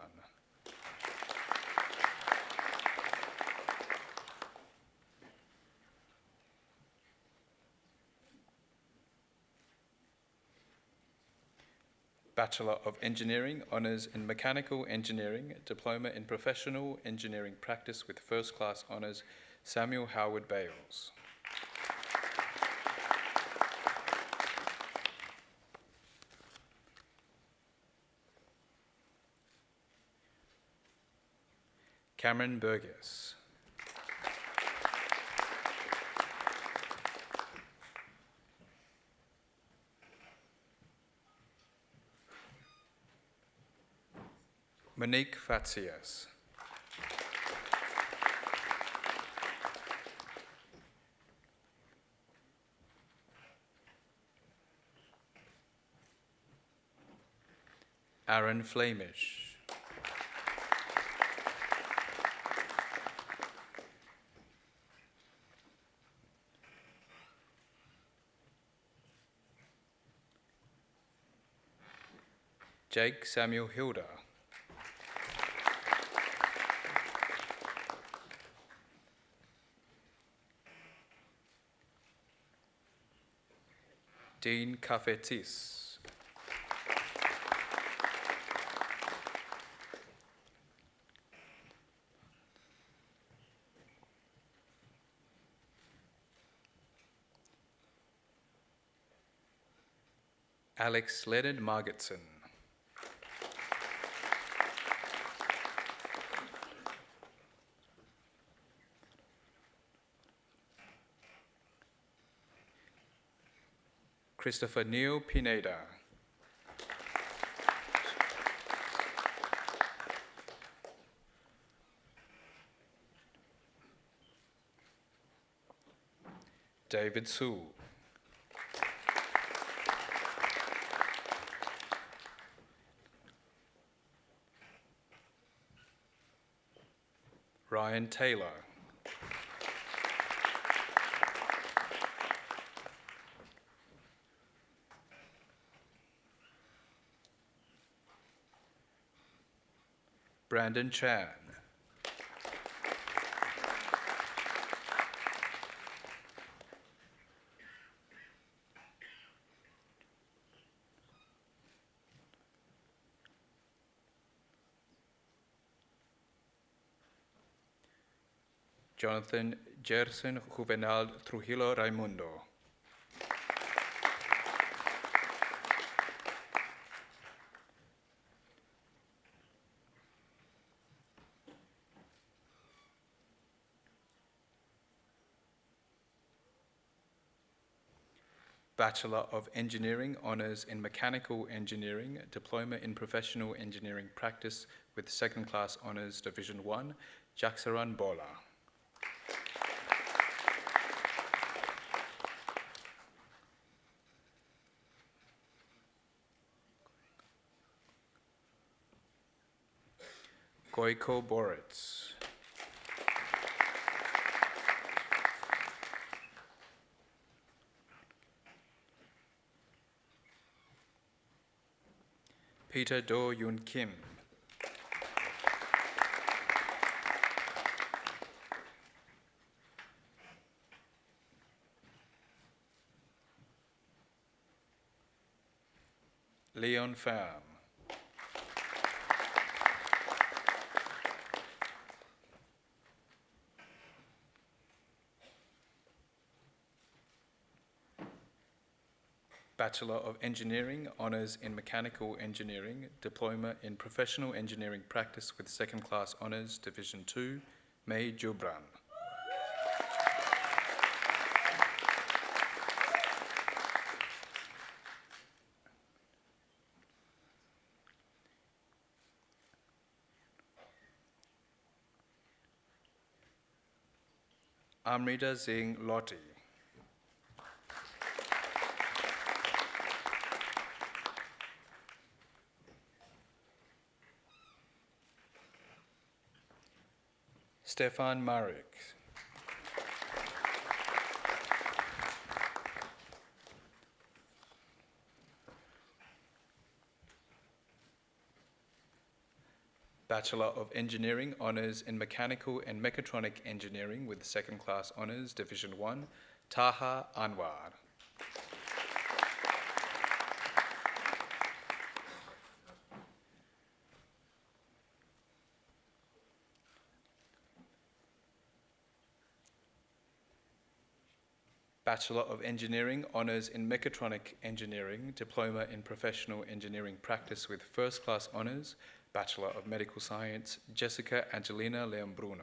Speaker 5: Bachelor of Engineering, Honours in Mechanical Engineering, Diploma in Professional Engineering Practice with First Class Honours, Samuel Howard Bales. Cameron Burgess. Monique Fatsias. Aaron Flamish. Jake Samuel Hilda. Dean Kafetis. Alex Leonard Margetson. Christopher Neil Pineda. David Sewell. Ryan Taylor. Brandon Chan. Jonathan Gerson Juvenal Trujillo Raimundo. Bachelor of Engineering, Honours in Mechanical Engineering, Diploma in Professional Engineering Practice with Second Class Honours Division 1, Jacksaran Bola. Goiko Boritz. Peter Do Yun Kim. Leon Pham. Bachelor of Engineering, Honours in Mechanical Engineering, Diploma in Professional Engineering Practice with Second Class Honours Division 2, May Jubran. Amrita Singh Lottie. Stefan Marek. Bachelor of Engineering, Honours in Mechanical and Mechatronic Engineering with Second Class Honours Division 1, Taha Anwar. Bachelor of Engineering, Honours in Mechatronic Engineering, Diploma in Professional Engineering Practice with First Class Honours, Bachelor of Medical Science, Jessica Angelina Leombruno.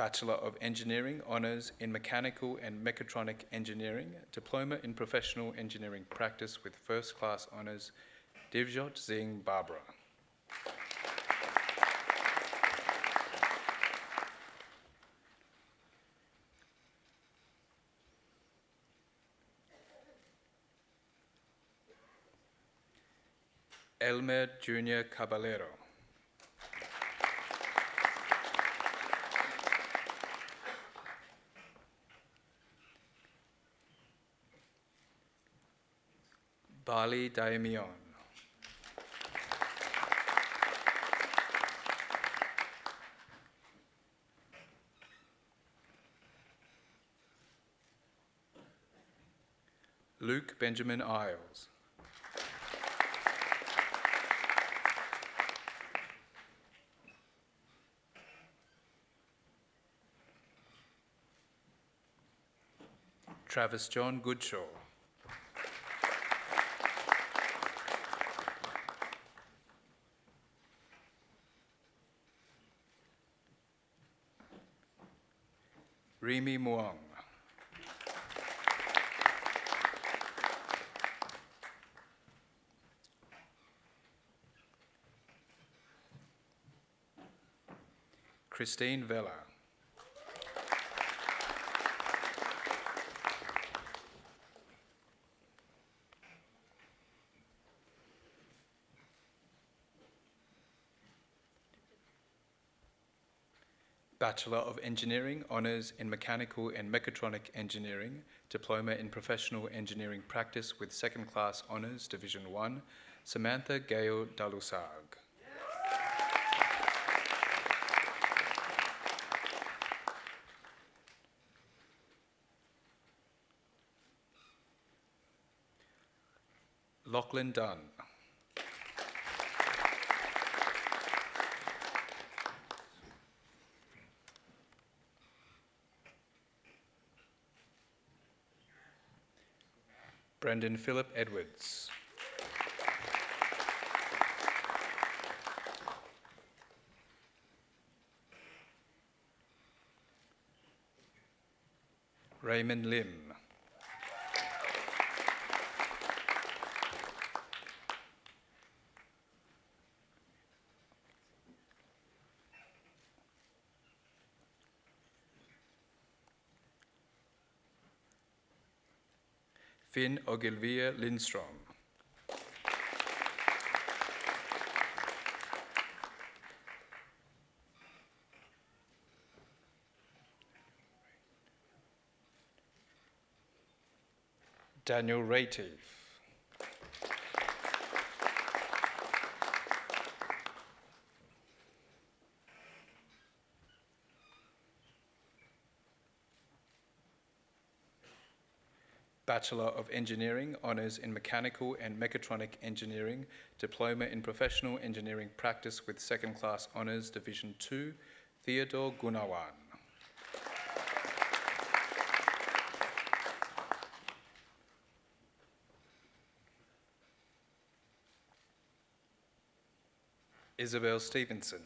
Speaker 5: Bachelor of Engineering, Honours in Mechanical and Mechatronic Engineering, Diploma in Professional Engineering Practice with First Class Honours, Divjot Singh Barbara. Elmer Jr. Caballero. Bali Daimion. Luke Benjamin Isles. Travis John Goodshaw. Remy Muang. Christine Vella. Bachelor of Engineering, Honours in Mechanical and Mechatronic Engineering, Diploma in Professional Engineering Practice with Second Class Honours, Division 1, Samantha Gale Dalusag. Lachlan Dunn. Brendan Philip Edwards. Raymond Lim. Finn Ogilvia Lindstrom. Daniel Ratief. Bachelor of Engineering, Honours in Mechanical and Mechatronic Engineering, Diploma in Professional Engineering Practice with Second Class Honours, Division 2, Theodore Gunawan. Isabel Stevenson.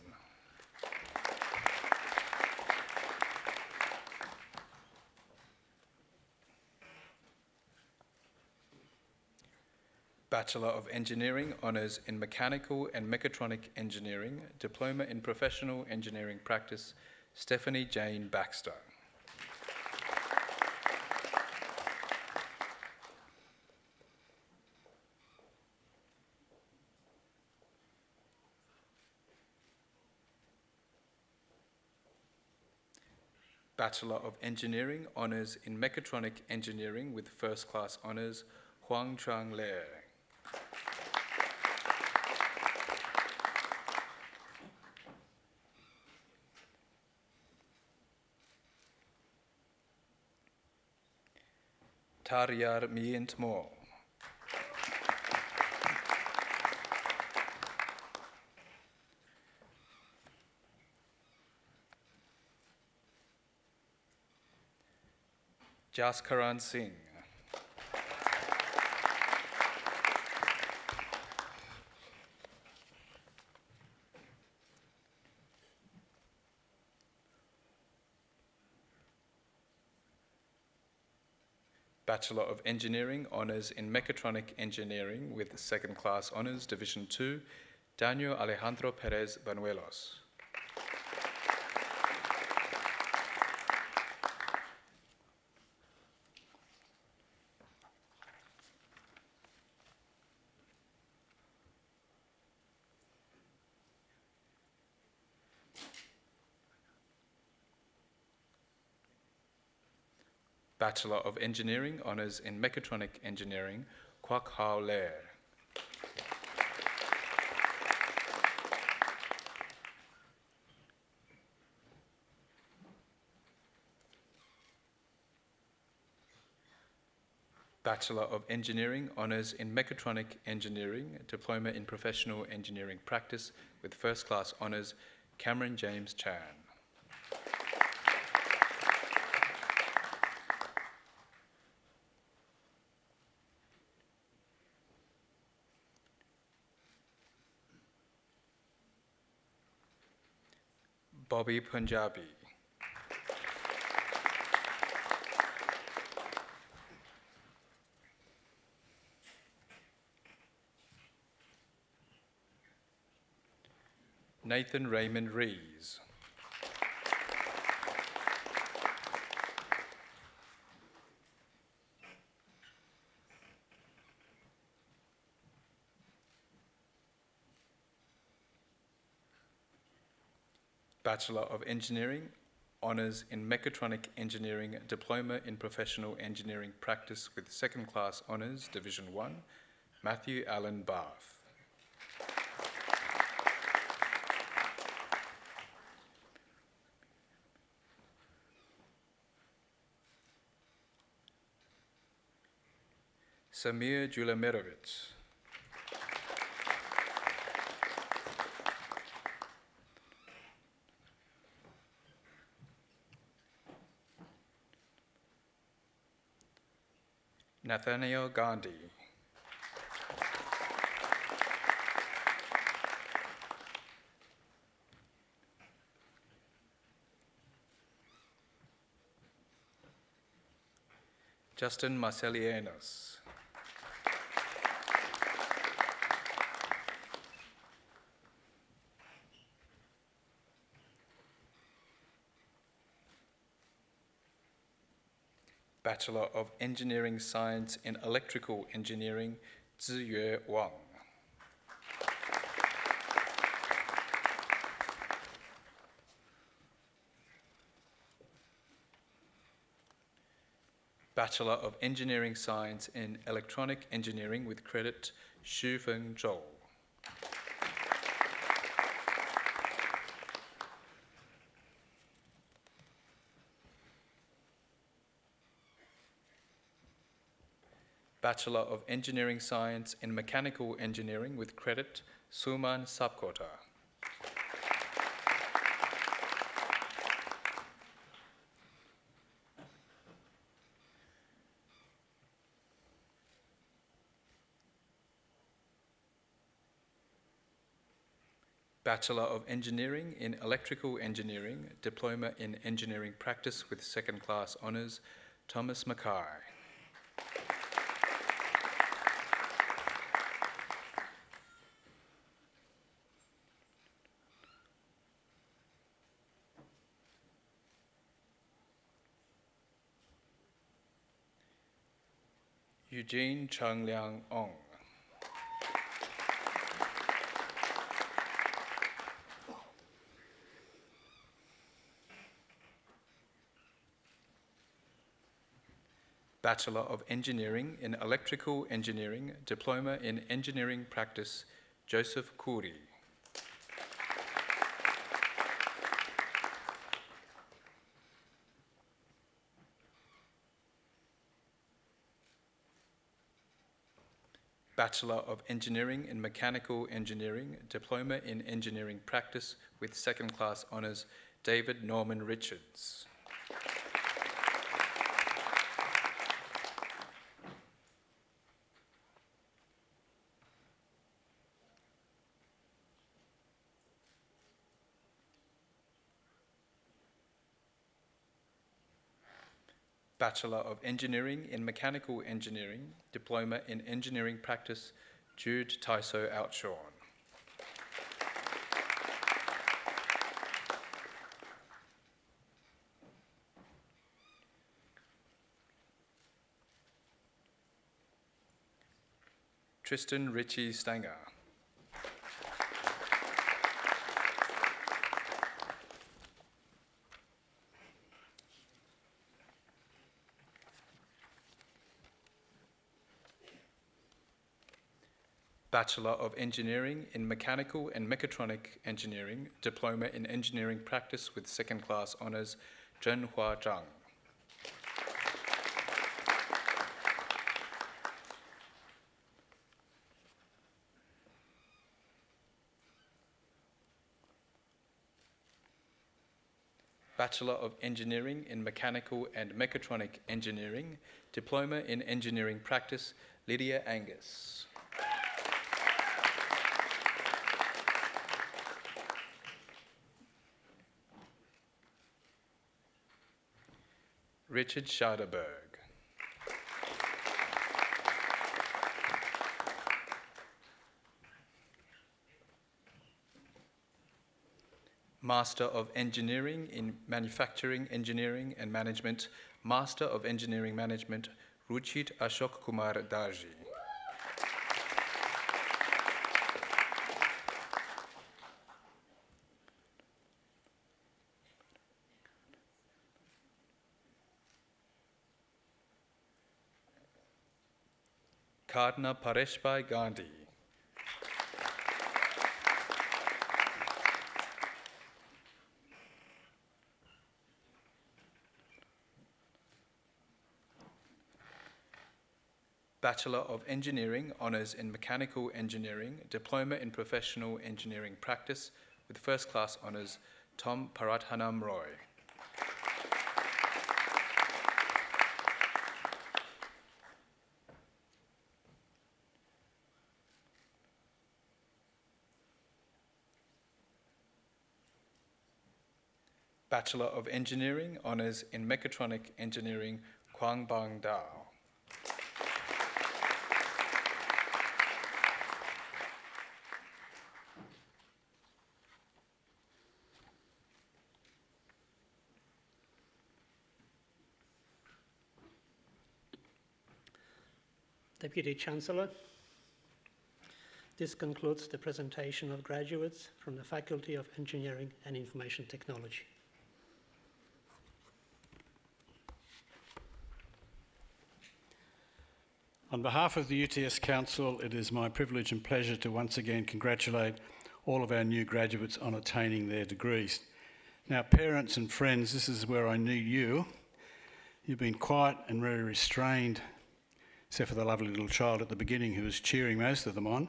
Speaker 5: Bachelor of Engineering, Honours in Mechanical and Mechatronic Engineering, Diploma in Professional Engineering Practice, Stephanie Jane Baxter. Bachelor of Engineering, Honours in Mechatronic Engineering with First Class Honours, Huang Chang Le. Taryar Mient Mo. Jaskaran Singh. Bachelor of Engineering, Honours in Mechatronic Engineering with Second Class Honours, Division 2, Daniel Alejandro Perez Banuelos. Bachelor of Engineering, Honours in Mechatronic Engineering, Kwak Hao Ler. Bachelor of Engineering, Honours in Mechatronic Engineering, Diploma in Professional Engineering Practice with First Class Honours, Cameron James Chan. Bobby Punjabi. Nathan Raymond Rees. Bachelor of Engineering, Honours in Mechatronic Engineering, Diploma in Professional Engineering Practice with Second Class Honours, Division 1, Matthew Allen Bath. Samir Julamirovich. Nathaniel Gandhi. Justin Marcelianos. Bachelor of Engineering Science in Electrical Engineering, Ziyue Wang. Bachelor of Engineering Science in Electronic Engineering with credit, Shufeng Zhou. Bachelor of Engineering Science in Mechanical Engineering with credit, Suman Sapkota. Bachelor of Engineering in Electrical Engineering, Diploma in Engineering Practice with Second Class Honours, Thomas Mackay. Eugene Changliang Ong. Bachelor of Engineering in Electrical Engineering, Diploma in Engineering Practice, Joseph Khoury. Bachelor of Engineering in Mechanical Engineering, Diploma in Engineering Practice with Second Class Honours, David Norman Richards. Bachelor of Engineering in Mechanical Engineering, Diploma in Engineering Practice, Jude Taiso Outshawn. Tristan Ritchie Stanger. Bachelor of Engineering in Mechanical and Mechatronic Engineering, Diploma in Engineering Practice with Second Class Honours, Zhenhua Zhang. Bachelor of Engineering in Mechanical and Mechatronic Engineering, Diploma in Engineering Practice, Lydia Angus. Richard Schaderberg. Master of Engineering in Manufacturing, Engineering and Management, Master of Engineering Management, Ruchit Ashok Kumar Darji. Kardna Pareshbhai Gandhi. Bachelor of Engineering, Honours in Mechanical Engineering, Diploma in Professional Engineering Practice with First Class Honours, Tom Parathanam Roy. Bachelor of Engineering, Honours in Mechatronic Engineering, Quang Bang Dao.
Speaker 4: Deputy Chancellor, this concludes the presentation of graduates from the Faculty of Engineering and Information Technology.
Speaker 2: On behalf of the UTS Council, it is my privilege and pleasure to once again congratulate all of our new graduates on attaining their degrees. Now, parents and friends, this is where I need you. You've been quiet and very restrained, except for the lovely little child at the beginning who was cheering most of them on.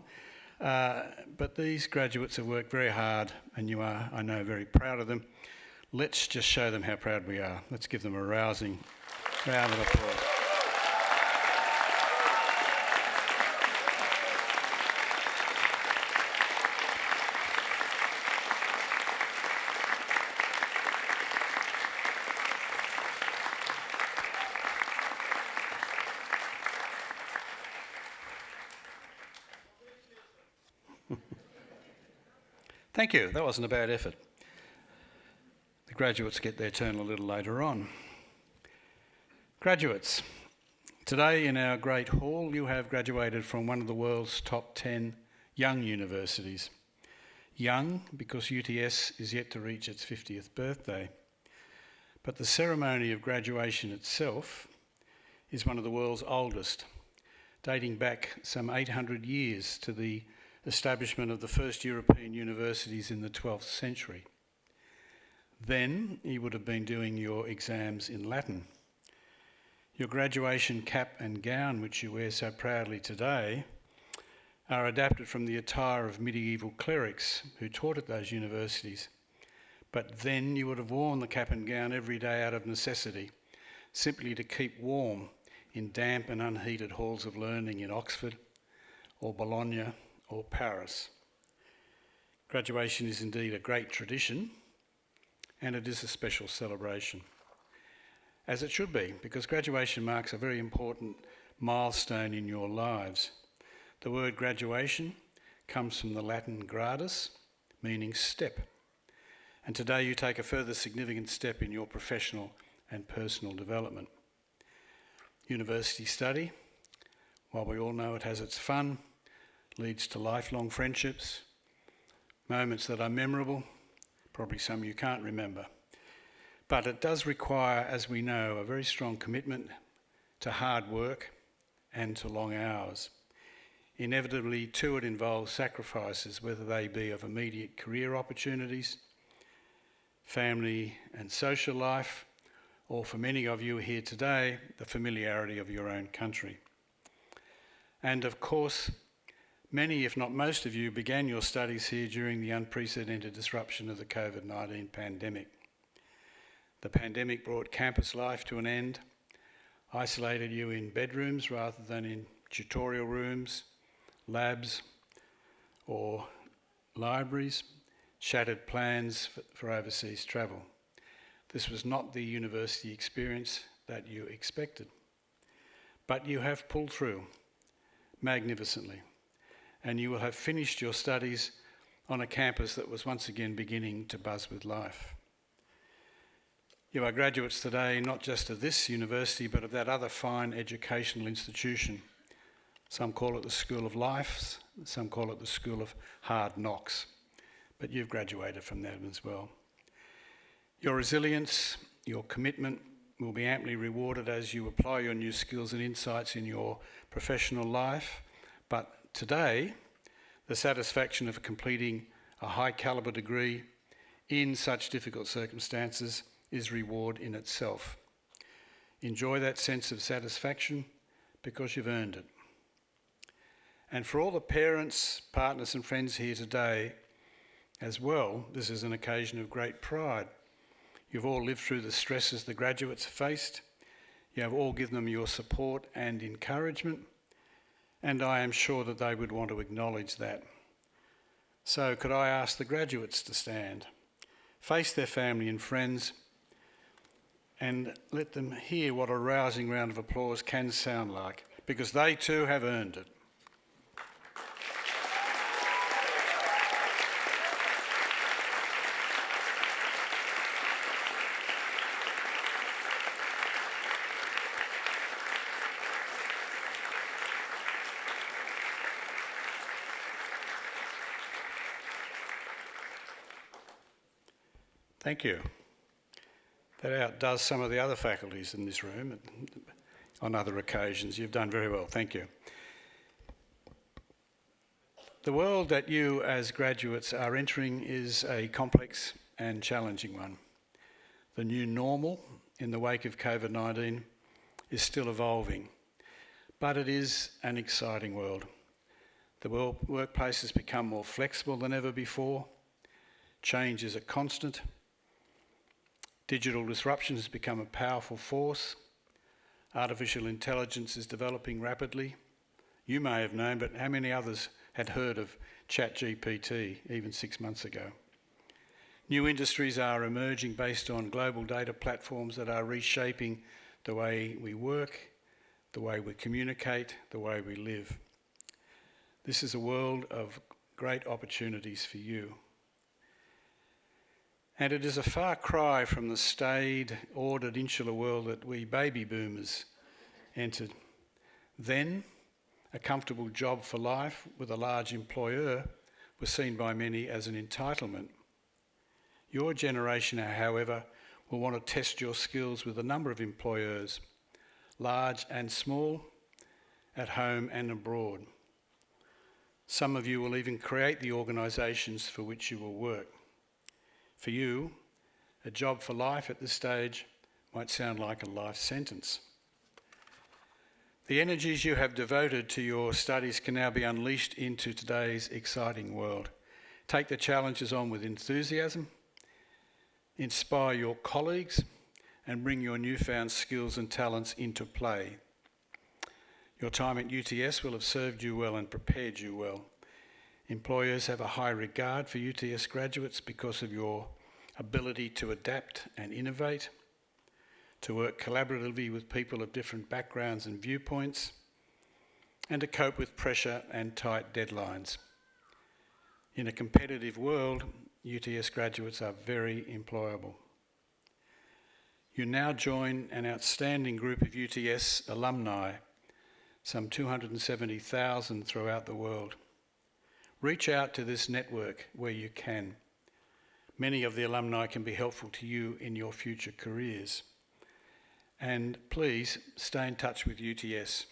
Speaker 2: But these graduates have worked very hard, and you are, I know, very proud of them. Let's just show them how proud we are. Let's give them a rousing round of applause. Thank you. That wasn't a bad effort. The graduates get their turn a little later on. Graduates, today in our great hall you have graduated from one of the world's top 10 young universities. Young because UTS is yet to reach its 50th birthday. But the ceremony of graduation itself is one of the world's oldest, dating back some 800 years to the establishment of the first European universities in the 12th century. Then you would have been doing your exams in Latin. Your graduation cap and gown, which you wear so proudly today, are adapted from the attire of medieval clerics who taught at those universities. But then you would have worn the cap and gown every day out of necessity, simply to keep warm in damp and unheated halls of learning in Oxford or Bologna or Paris. Graduation is indeed a great tradition, and it is a special celebration. As it should be, because graduation marks a very important milestone in your lives. The word graduation comes from the Latin gradus, meaning step. And today you take a further significant step in your professional and personal development. University study, while we all know it has its fun, leads to lifelong friendships, moments that are memorable, probably some you can't remember. But it does require, as we know, a very strong commitment to hard work and to long hours. Inevitably, too, it involves sacrifices, whether they be of immediate career opportunities, family and social life, or for many of you here today, the familiarity of your own country. And of course, many, if not most of you, began your studies here during the unprecedented disruption of the COVID-19 pandemic. The pandemic brought campus life to an end, isolated you in bedrooms rather than in tutorial rooms, labs or libraries, shattered plans for overseas travel. This was not the university experience that you expected. But you have pulled through magnificently, and you will have finished your studies on a campus that was once again beginning to buzz with life. You are graduates today not just of this university, but of that other fine educational institution. Some call it the School of Life, some call it the School of Hard Knocks, but you've graduated from that as well. Your resilience, your commitment will be amply rewarded as you apply your new skills and insights in your professional life. But today, the satisfaction of completing a high calibre degree in such difficult circumstances is reward in itself. Enjoy that sense of satisfaction because you've earned it. And for all the parents, partners and friends here today as well, this is an occasion of great pride. You've all lived through the stresses the graduates faced. You have all given them your support and encouragement, and I am sure that they would want to acknowledge that. So could I ask the graduates to stand, face their family and friends, and let them hear what a rousing round of applause can sound like, because they too have earned it. Thank you. That outdoes some of the other faculties in this room on other occasions. You've done very well, thank you. The world that you as graduates are entering is a complex and challenging one. The new normal in the wake of COVID-19 is still evolving, but it is an exciting world. The workplace has become more flexible than ever before. Change is a constant. Digital disruption has become a powerful force. Artificial intelligence is developing rapidly. You may have known, but how many others had heard of ChatGPT even 6 months ago? New industries are emerging based on global data platforms that are reshaping the way we work, the way we communicate, the way we live. This is a world of great opportunities for you. And it is a far cry from the staid, ordered, insular world that we baby boomers entered. Then, a comfortable job for life with a large employer was seen by many as an entitlement. Your generation, however, will want to test your skills with a number of employers, large and small, at home and abroad. Some of you will even create the organisations for which you will work. For you, a job for life at this stage might sound like a life sentence. The energies you have devoted to your studies can now be unleashed into today's exciting world. Take the challenges on with enthusiasm, inspire your colleagues, and bring your newfound skills and talents into play. Your time at UTS will have served you well and prepared you well. Employers have a high regard for UTS graduates because of your ability to adapt and innovate, to work collaboratively with people of different backgrounds and viewpoints, and to cope with pressure and tight deadlines. In a competitive world, UTS graduates are very employable. You now join an outstanding group of UTS alumni, some 270,000 throughout the world. Reach out to this network where you can. Many of the alumni can be helpful to you in your future careers. And please stay in touch with UTS.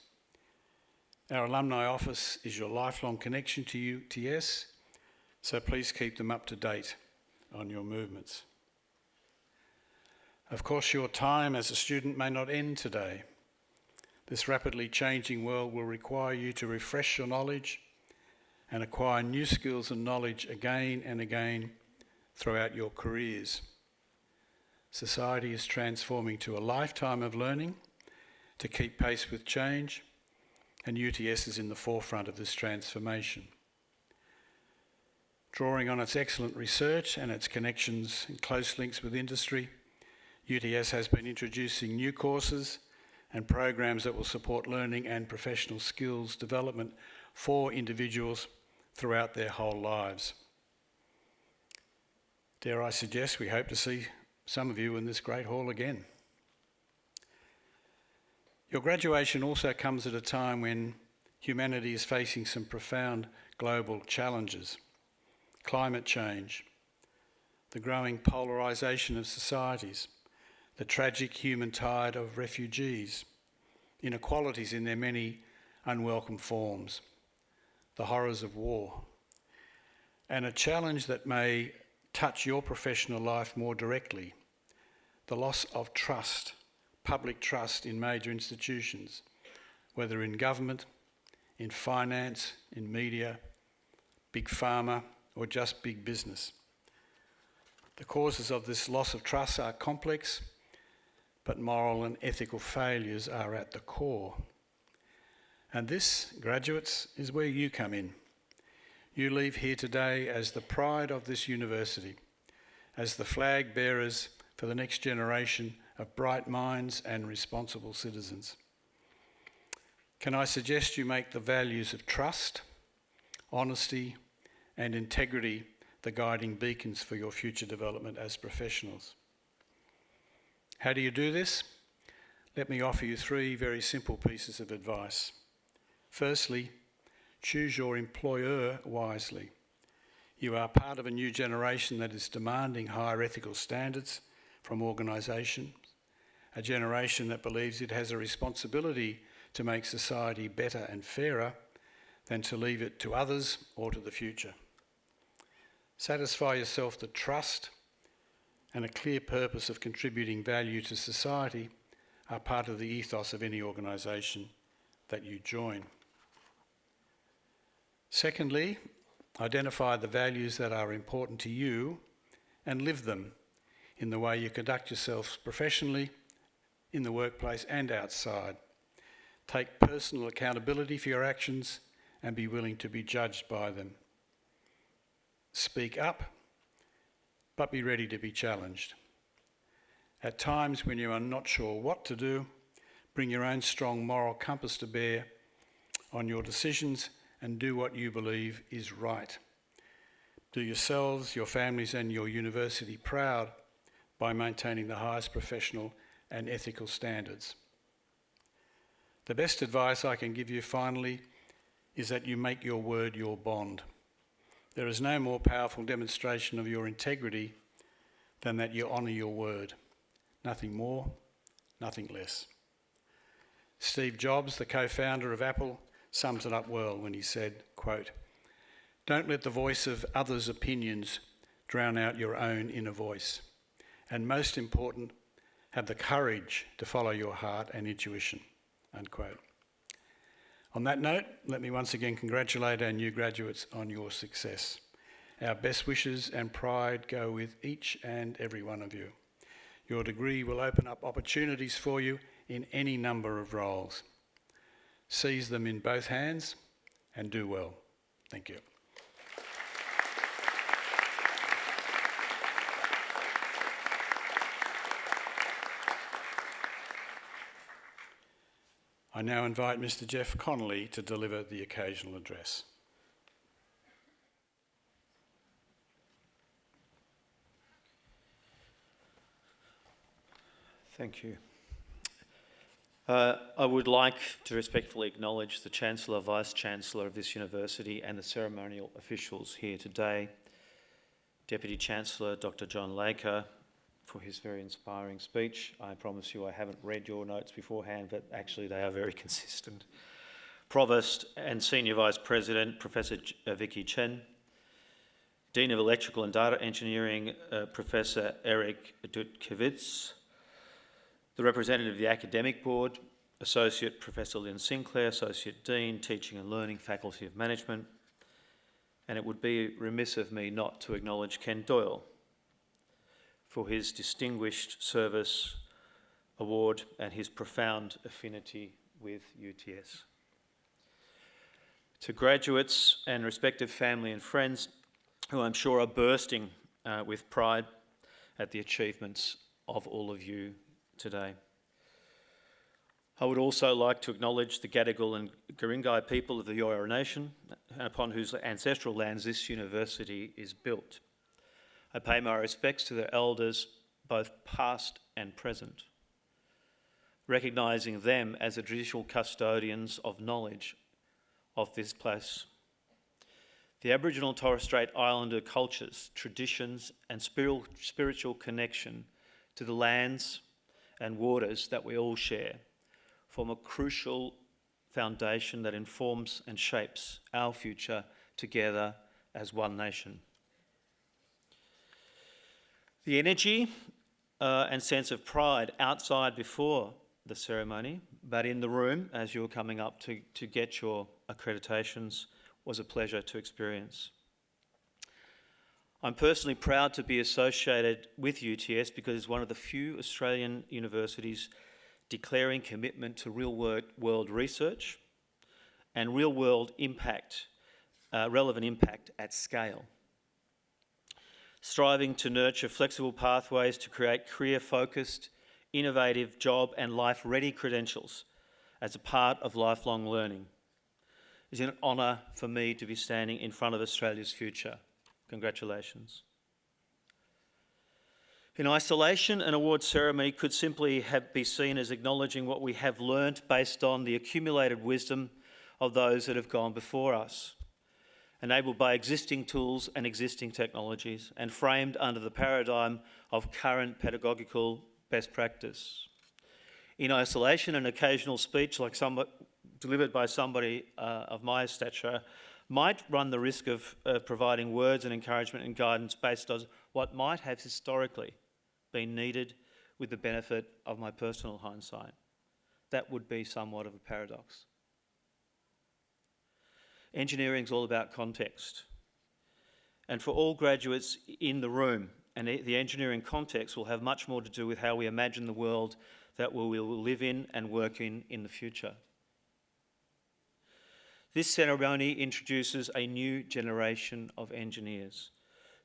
Speaker 2: Our alumni office is your lifelong connection to UTS, so please keep them up to date on your movements. Of course, your time as a student may not end today. This rapidly changing world will require you to refresh your knowledge and acquire new skills and knowledge again and again throughout your careers. Society is transforming to a lifetime of learning to keep pace with change, and UTS is in the forefront of this transformation. Drawing on its excellent research and its connections and close links with industry, UTS has been introducing new courses and programs that will support learning and professional skills development for individuals throughout their whole lives. Dare I suggest we hope to see some of you in this great hall again. Your graduation also comes at a time when humanity is facing some profound global challenges: climate change, the growing polarisation of societies, the tragic human tide of refugees, inequalities in their many unwelcome forms, the horrors of war, and a challenge that may touch your professional life more directly: the loss of trust, public trust in major institutions, whether in government, in finance, in media, big pharma, or just big business. The causes of this loss of trust are complex, but moral and ethical failures are at the core. And this, graduates, is where you come in. You leave here today as the pride of this university, as the flag bearers for the next generation of bright minds and responsible citizens. Can I suggest you make the values of trust, honesty, and integrity the guiding beacons for your future development as professionals? How do you do this? Let me offer you 3 very simple pieces of advice. Firstly, choose your employer wisely. You are part of a new generation that is demanding higher ethical standards from organisations, a generation that believes it has a responsibility to make society better and fairer than to leave it to others or to the future. Satisfy yourself that trust and a clear purpose of contributing value to society are part of the ethos of any organisation that you join. Secondly, identify the values that are important to you and live them in the way you conduct yourselves professionally, in the workplace and outside. Take personal accountability for your actions and be willing to be judged by them. Speak up, but be ready to be challenged. At times when you are not sure what to do, bring your own strong moral compass to bear on your decisions and do what you believe is right. Do yourselves, your families and your university proud by maintaining the highest professional and ethical standards. The best advice I can give you finally is that you make your word your bond. There is no more powerful demonstration of your integrity than that you honour your word. Nothing more, nothing less. Steve Jobs, the co-founder of Apple, sums it up well when he said, quote, "Don't let the voice of others' opinions drown out your own inner voice. And most important, have the courage to follow your heart and intuition," unquote. On that note, let me once again congratulate our new graduates on your success. Our best wishes and pride go with each and every one of you. Your degree will open up opportunities for you in any number of roles. Seize them in both hands and do well. Thank you. I now invite Mr. Jeff Connolly to deliver the occasional address.
Speaker 6: Thank you. I would like to respectfully acknowledge the Chancellor, Vice-Chancellor of this university and the ceremonial officials here today, Deputy Chancellor Dr. John Laker, for his very inspiring speech. I promise you I haven't read your notes beforehand, but actually they are very consistent. Provost and Senior Vice President, Professor Vicky Chen, Dean of Electrical and Data Engineering, Professor Eric Dutkiewicz, the representative of the Academic Board, Associate Professor Lynn Sinclair, Associate Dean, Teaching and Learning, Faculty of Management, and it would be remiss of me not to acknowledge Ken Doyle for his distinguished service award and his profound affinity with UTS. To graduates and respective family and friends who I'm sure are bursting with pride at the achievements of all of you today. I would also like to acknowledge the Gadigal and Guringai people of the Eora Nation, upon whose ancestral lands this university is built. I pay my respects to their elders, both past and present, recognising them as the traditional custodians of knowledge of this place. The Aboriginal and Torres Strait Islander cultures, traditions and spiritual connection to the lands and waters that we all share form a crucial foundation that informs and shapes our future together as one nation. The energy and sense of pride outside before the ceremony, but in the room as you were coming up to get your accreditations, was a pleasure to experience. I'm personally proud to be associated with UTS because it's one of the few Australian universities declaring commitment to real-world research and real-world impact, relevant impact at scale. Striving to nurture flexible pathways to create career-focused, innovative, job and life-ready credentials as a part of lifelong learning. It's an honour for me to be standing in front of Australia's future. Congratulations. In isolation, an award ceremony could simply be seen as acknowledging what we have learnt based on the accumulated wisdom of those that have gone before us, enabled by existing tools and existing technologies, and framed under the paradigm of current pedagogical best practice. In isolation, an occasional speech like delivered by somebody of my stature might run the risk of providing words and encouragement and guidance based on what might have historically been needed with the benefit of my personal hindsight. That would be somewhat of a paradox. Engineering is all about context. And for all graduates in the room, and the engineering context will have much more to do with how we imagine the world that we will live in and work in the future. This ceremony introduces a new generation of engineers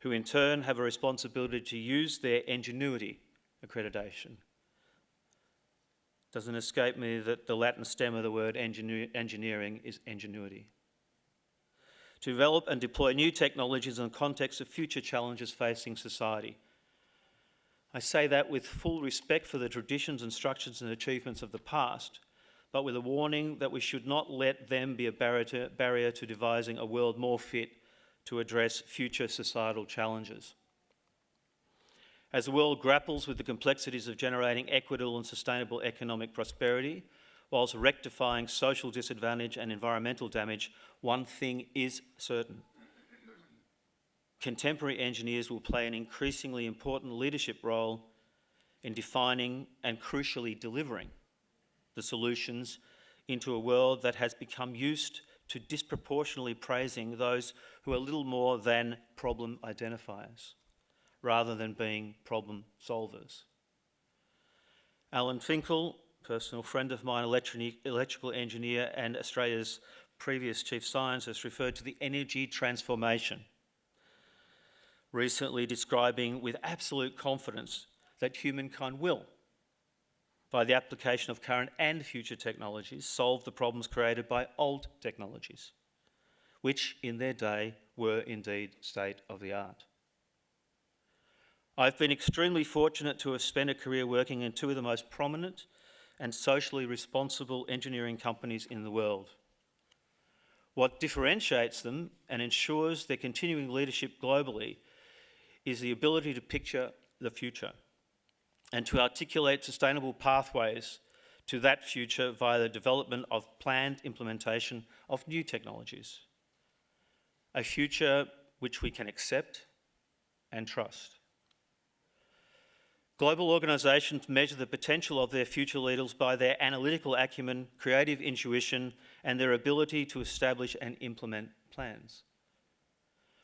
Speaker 6: who in turn have a responsibility to use their ingenuity accreditation. Doesn't escape me that the Latin stem of the word engineering is ingenuity. To develop and deploy new technologies in the context of future challenges facing society. I say that with full respect for the traditions and structures and achievements of the past, but with a warning that we should not let them be a barrier to devising a world more fit to address future societal challenges. As the world grapples with the complexities of generating equitable and sustainable economic prosperity, whilst rectifying social disadvantage and environmental damage, one thing is certain. Contemporary engineers will play an increasingly important leadership role in defining and crucially delivering the solutions into a world that has become used to disproportionately praising those who are little more than problem identifiers, rather than being problem solvers. Alan Finkel, personal friend of mine, electrical engineer and Australia's previous chief scientist, referred to the energy transformation, recently describing with absolute confidence that humankind will, by the application of current and future technologies, solve the problems created by old technologies, which in their day were indeed state of the art. I've been extremely fortunate to have spent a career working in two of the most prominent and socially responsible engineering companies in the world. What differentiates them and ensures their continuing leadership globally is the ability to picture the future and to articulate sustainable pathways to that future via the development of planned implementation of new technologies. A future which we can accept and trust. Global organisations measure the potential of their future leaders by their analytical acumen, creative intuition, and their ability to establish and implement plans.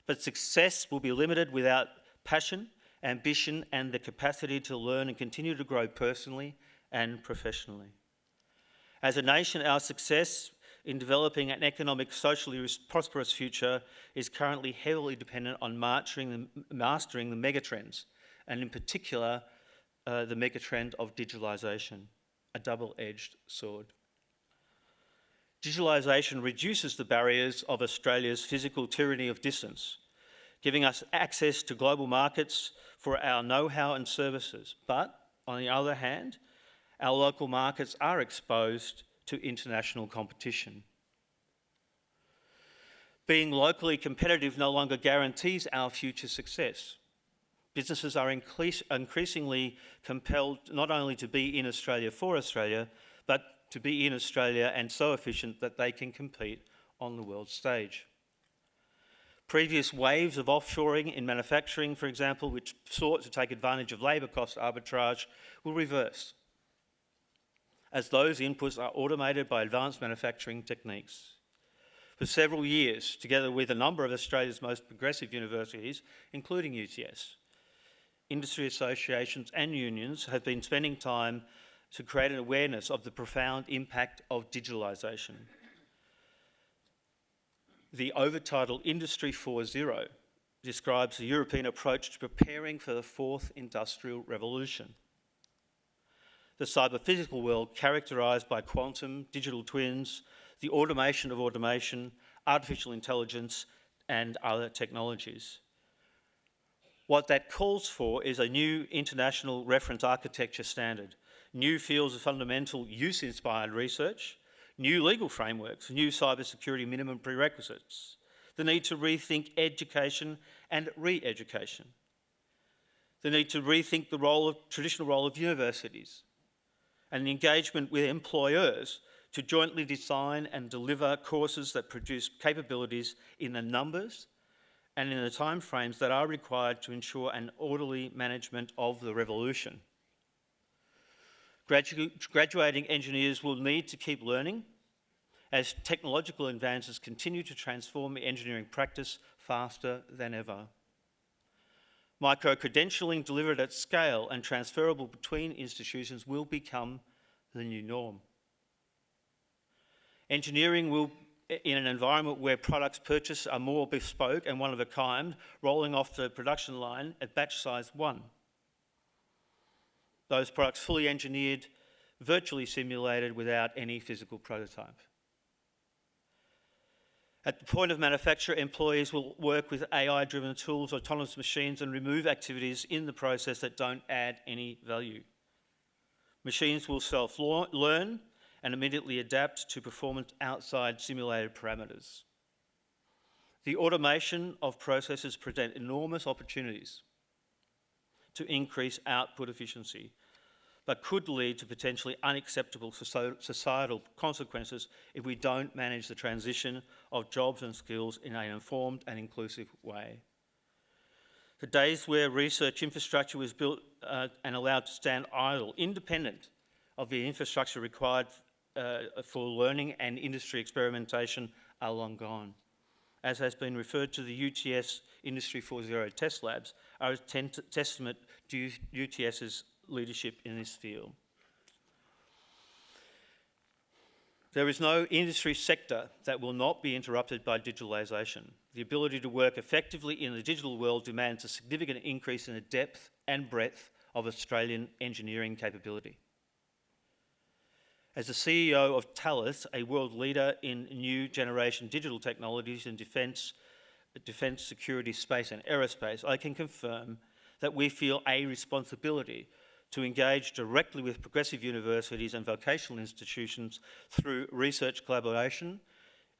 Speaker 6: But success will be limited without passion, ambition, and the capacity to learn and continue to grow personally and professionally. As a nation, our success in developing an economic, socially prosperous future is currently heavily dependent on mastering the megatrends, and in particular, the megatrend of digitalisation, a double-edged sword. Digitalisation reduces the barriers of Australia's physical tyranny of distance, giving us access to global markets for our know-how and services. But, on the other hand, our local markets are exposed to international competition. Being locally competitive no longer guarantees our future success. Businesses are increasingly compelled not only to be in Australia for Australia, but to be in Australia and so efficient that they can compete on the world stage. Previous waves of offshoring in manufacturing, for example, which sought to take advantage of labour cost arbitrage, will reverse, as those inputs are automated by advanced manufacturing techniques. For several years, together with a number of Australia's most progressive universities, including UTS, industry associations and unions have been spending time to create an awareness of the profound impact of digitalisation. The overtitle Industry 4.0 describes the European approach to preparing for the fourth industrial revolution. The cyber-physical world characterised by quantum, digital twins, the automation of automation, artificial intelligence, and other technologies. What that calls for is a new international reference architecture standard, new fields of fundamental use-inspired research, new legal frameworks, new cybersecurity minimum prerequisites, the need to rethink education and re-education, the need to rethink the traditional role of universities, and the engagement with employers to jointly design and deliver courses that produce capabilities in the numbers and in the timeframes that are required to ensure an orderly management of the revolution. Graduating engineers will need to keep learning as technological advances continue to transform engineering practice faster than ever. Micro-credentialing delivered at scale and transferable between institutions will become the new norm. Engineering will, in an environment where products purchased are more bespoke and one of a kind, rolling off the production line at batch size 1. Those products fully engineered, virtually simulated without any physical prototype. At the point of manufacture, employees will work with AI-driven tools, autonomous machines, and remove activities in the process that don't add any value. Machines will self-learn and immediately adapt to performance outside simulated parameters. The automation of processes present enormous opportunities to increase output efficiency, but could lead to potentially unacceptable societal consequences if we don't manage the transition of jobs and skills in an informed and inclusive way. The days where research infrastructure was built and allowed to stand idle, independent of the infrastructure required for learning and industry experimentation, are long gone. As has been referred to, the UTS Industry 4.0 test labs are a testament to UTS's leadership in this field. There is no industry sector that will not be interrupted by digitalisation. The ability to work effectively in the digital world demands a significant increase in the depth and breadth of Australian engineering capability. As the CEO of Thales, a world leader in new generation digital technologies in defence, security, space and aerospace, I can confirm that we feel a responsibility to engage directly with progressive universities and vocational institutions through research collaboration,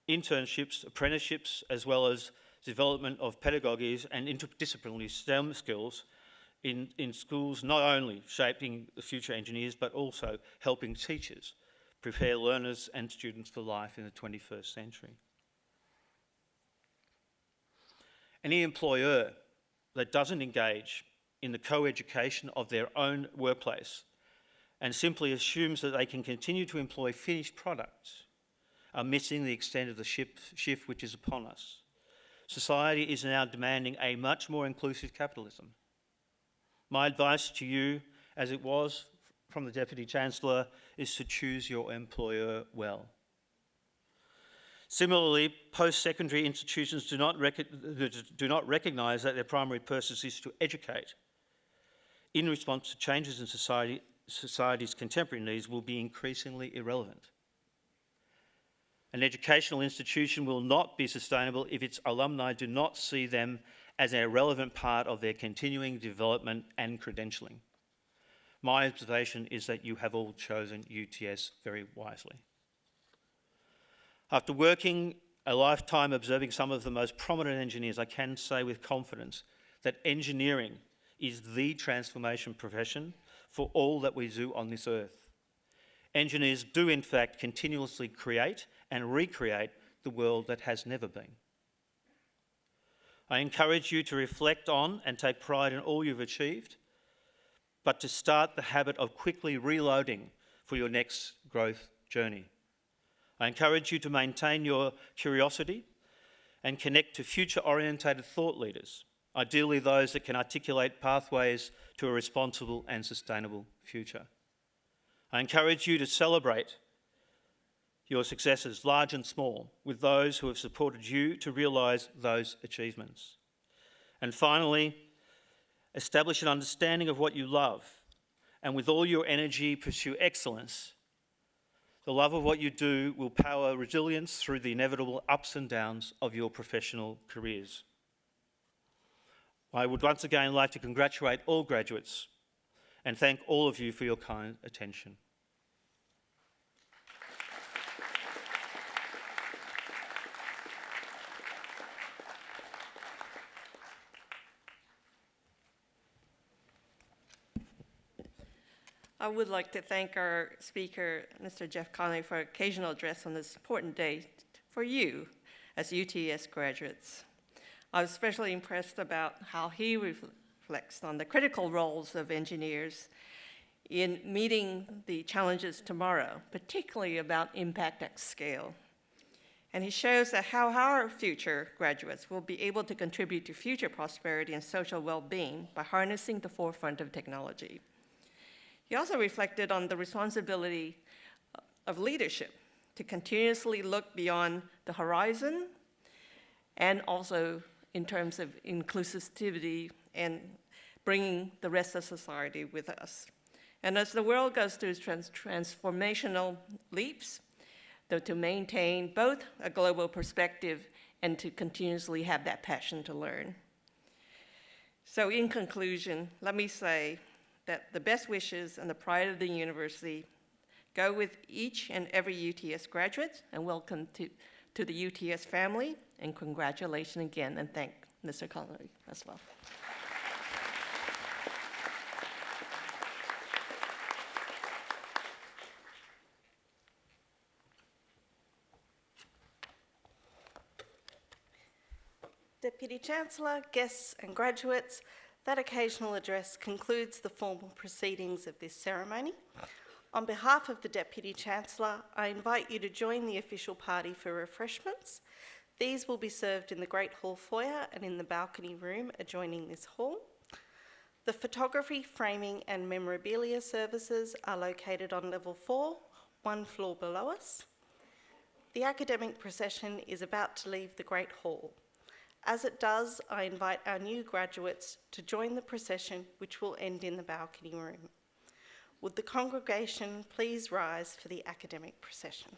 Speaker 6: internships, apprenticeships, as well as development of pedagogies and interdisciplinary STEM skills in schools, not only shaping the future engineers, but also helping teachers prepare learners and students for life in the 21st century. Any employer that doesn't engage in the co-education of their own workplace and simply assumes that they can continue to employ finished products are missing the extent of the shift which is upon us. Society is now demanding a much more inclusive capitalism. My advice to you, as it was from the Deputy Chancellor, is to choose your employer well. Similarly, post-secondary institutions do not recognise that their primary purpose is to educate in response to changes in society's contemporary needs will be increasingly irrelevant. An educational institution will not be sustainable if its alumni do not see them as a relevant part of their continuing development and credentialing. My observation is that you have all chosen UTS very wisely. After working a lifetime observing some of the most prominent engineers, I can say with confidence that engineering is the transformation profession for all that we do on this earth. Engineers do in fact continuously create and recreate the world that has never been. I encourage you to reflect on and take pride in all you've achieved, but to start the habit of quickly reloading for your next growth journey. I encourage you to maintain your curiosity and connect to future-orientated thought leaders, ideally those that can articulate pathways to a responsible and sustainable future. I encourage you to celebrate your successes, large and small, with those who have supported you to realise those achievements. And finally, establish an understanding of what you love, and with all your energy pursue excellence. The love of what you do will power resilience through the inevitable ups and downs of your professional careers. I would once again like to congratulate all graduates and thank all of you for your kind attention.
Speaker 3: I would like to thank our speaker, Mr. Jeff Connolly, for an occasional address on this important day for you as UTS graduates. I was especially impressed about how he reflects on the critical roles of engineers in meeting the challenges tomorrow, particularly about impact at scale. And he shows that how our future graduates will be able to contribute to future prosperity and social well-being by harnessing the forefront of technology. He also reflected on the responsibility of leadership to continuously look beyond the horizon and also in terms of inclusivity and bringing the rest of society with us. And as the world goes through transformational leaps, to maintain both a global perspective and to continuously have that passion to learn. So in conclusion, let me say that the best wishes and the pride of the university go with each and every UTS graduate, and welcome to the UTS family, and congratulations again, and thank Mr. Connolly as well.
Speaker 1: Deputy Chancellor, guests and graduates, that occasional address concludes the formal proceedings of this ceremony. On behalf of the Deputy Chancellor, I invite you to join the official party for refreshments. These will be served in the Great Hall foyer and in the balcony room adjoining this hall. The photography, framing and memorabilia services are located on level 4, one floor below us. The academic procession is about to leave the Great Hall. As it does, I invite our new graduates to join the procession, which will end in the balcony room. Would the congregation please rise for the academic procession?